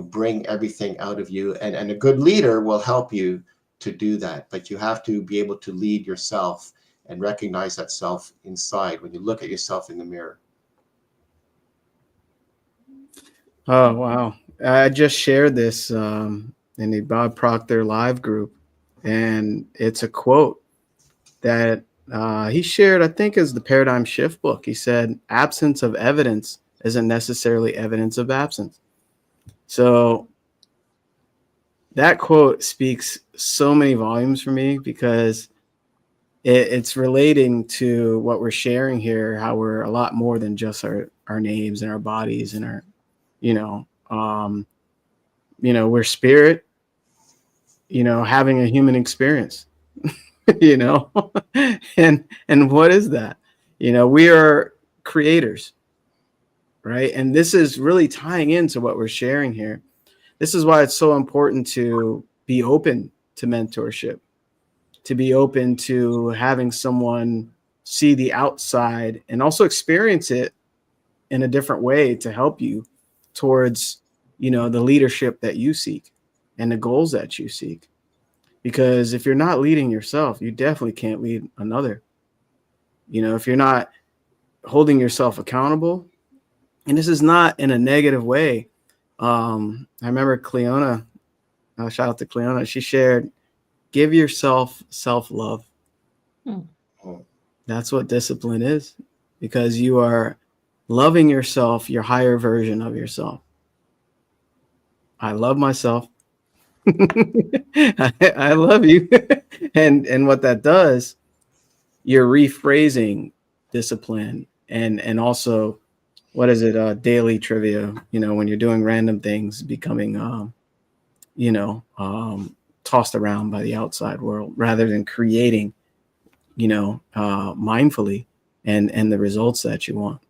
[SPEAKER 1] bring everything out of you. And a good leader will help you to do that. But you have to be able to lead yourself and recognize that self inside when you look at yourself in the mirror.
[SPEAKER 3] Oh, wow. I just shared this in the Bob Proctor live group, and it's a quote that he shared, I think, is the Paradigm Shift book. He said, absence of evidence isn't necessarily evidence of absence. So that quote speaks so many volumes for me, because it's relating to what we're sharing here, how we're a lot more than just our names and our bodies and our, you know, we're spirit, having a human experience, you know, and what is that? We are creators, right? And this is really tying into what we're sharing here. This is why it's so important to be open to mentorship, to be open to having someone see the outside and also experience it in a different way to help you towards, the leadership that you seek and the goals that you seek. Because if you're not leading yourself, you definitely can't lead another. If you're not holding yourself accountable, and this is not in a negative way. I remember Cleona, shout out to Cleona, she shared, give yourself self-love.
[SPEAKER 2] Mm.
[SPEAKER 3] That's what discipline is, because you are loving yourself, your higher version of yourself. I love myself. I love you. and what that does, you're rephrasing discipline and also, what is it? Daily trivia, when you're doing random things, becoming, tossed around by the outside world rather than creating, mindfully and the results that you want,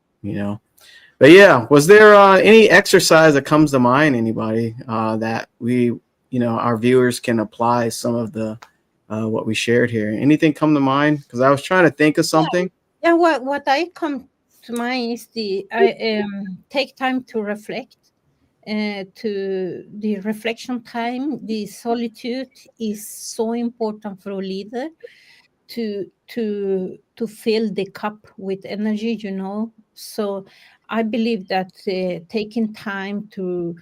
[SPEAKER 3] But yeah, was there any exercise that comes to mind, anybody, that we, our viewers can apply some of the what we shared here? Anything come to mind? Because I was trying to think of something.
[SPEAKER 2] Yeah, what I come to mind is I take time to reflect. To the reflection time, the solitude is so important for a leader to fill the cup with energy. So I believe that taking time to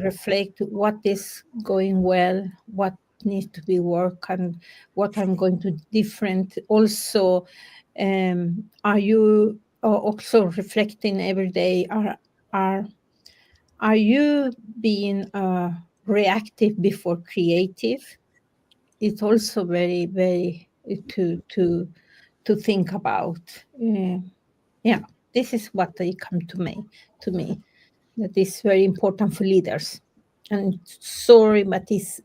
[SPEAKER 2] reflect what is going well, what needs to be worked, and what I'm going to different. Also, are you also reflecting every day? Are you being reactive before creative? It's also very, very to think about. Yeah, this is what they come to me. That is very important for leaders. And sorry, but it's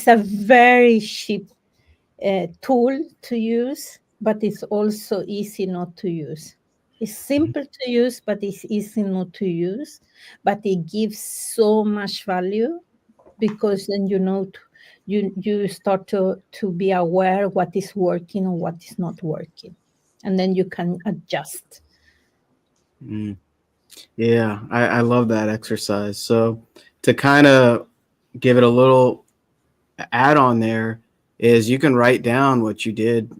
[SPEAKER 2] a very cheap tool to use, but it's also easy not to use. It's simple to use, but it's easy not to use. But it gives so much value, because then you start to be aware what is working and what is not working, and then you can adjust.
[SPEAKER 3] Mm. Yeah, I love that exercise. So to kind of give it a little add on there is you can write down what you did,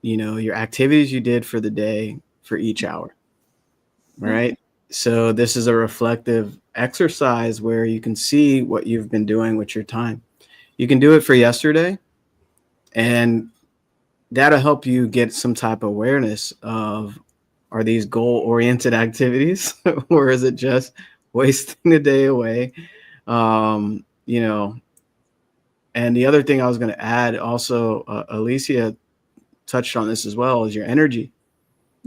[SPEAKER 3] your activities you did for the day for each hour, right? So this is a reflective exercise where you can see what you've been doing with your time. You can do it for yesterday, and that'll help you get some type of awareness of, are these goal-oriented activities or is it just wasting the day away? And the other thing I was going to add also, Alicia touched on this as well, is your energy.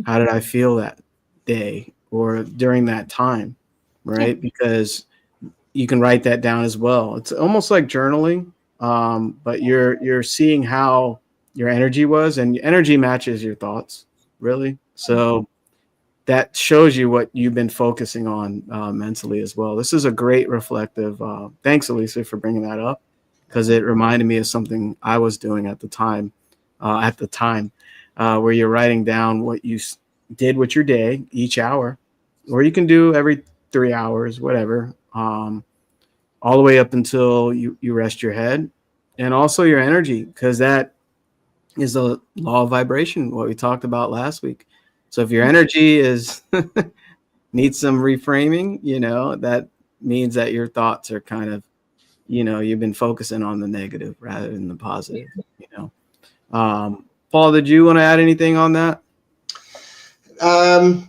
[SPEAKER 3] How did I feel that day or during that time, right?
[SPEAKER 2] Yeah.
[SPEAKER 3] Because you can write that down as well. It's almost like journaling, but you're seeing how your energy was, and energy matches your thoughts, really. So that shows you what you've been focusing on mentally as well. This is a great reflective. Thanks, Alicia, for bringing that up, because it reminded me of something I was doing at the time. Where you're writing down what you did with your day each hour, or you can do every 3 hours, whatever, all the way up until you rest your head, and also your energy, because that is a law of vibration, what we talked about last week. So if your energy is needs some reframing, that means that your thoughts are kind of, you've been focusing on the negative rather than the positive, Paul, did you want to add anything on that?
[SPEAKER 1] I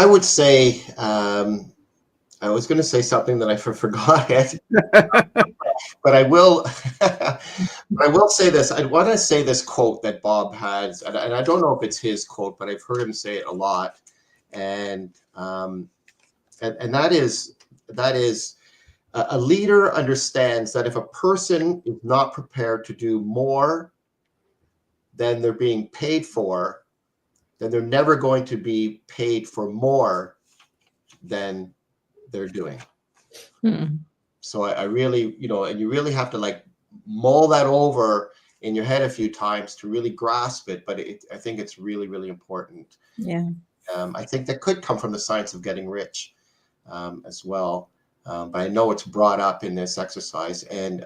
[SPEAKER 1] would say, I was going to say something that I forgot it. but I will, but I will say this. I want to say this quote that Bob has, and I don't know if it's his quote, but I've heard him say it a lot, and that is a leader understands that if a person is not prepared to do more than they're being paid for, then they're never going to be paid for more than they're doing. So I really, and you really have to like mull that over in your head a few times to really grasp it. But I think it's really, really important.
[SPEAKER 2] Yeah.
[SPEAKER 1] I think that could come from the science of getting rich as well. But I know it's brought up in this exercise. And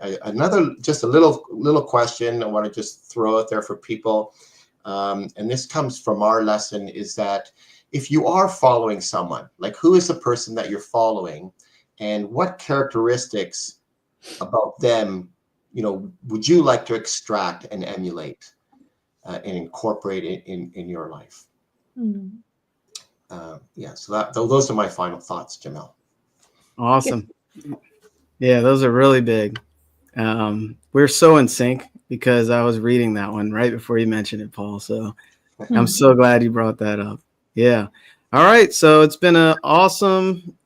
[SPEAKER 1] just a little question I want to just throw out there for people. And this comes from our lesson, is that if you are following someone, like who is the person that you're following, and what characteristics about them, would you like to extract and emulate and incorporate it in your life? So those are my final thoughts, Jamel.
[SPEAKER 3] Awesome. Yeah, those are really big. We're so in sync because I was reading that one right before you mentioned it, Paul. So I'm so glad you brought that up. Yeah. All right. So it's been an awesome,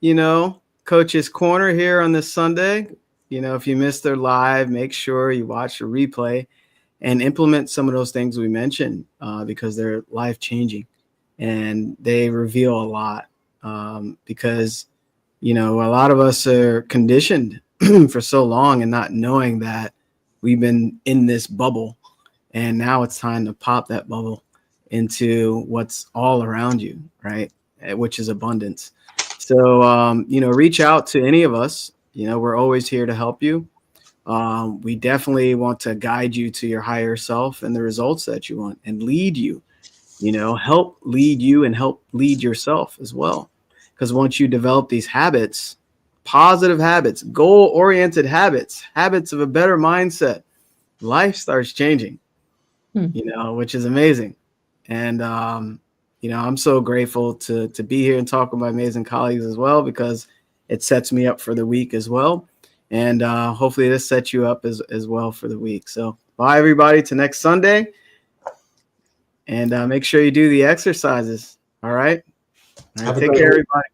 [SPEAKER 3] Coach's Corner here on this Sunday. If you missed their live, make sure you watch the replay and implement some of those things we mentioned because they're life-changing and they reveal a lot because, a lot of us are conditioned for so long and not knowing that we've been in this bubble, and now it's time to pop that bubble into what's all around you, right? Which is abundance. So, reach out to any of us. We're always here to help you. We definitely want to guide you to your higher self and the results that you want and lead you, help lead you and help lead yourself as well. Because once you develop these habits, positive habits, goal-oriented habits of a better mindset, life starts changing, which is amazing. And, I'm so grateful to be here and talk with my amazing colleagues as well, because it sets me up for the week as well. And hopefully this sets you up as well for the week. So bye, everybody, to next Sunday. And make sure you do the exercises. All right. Take care, everybody.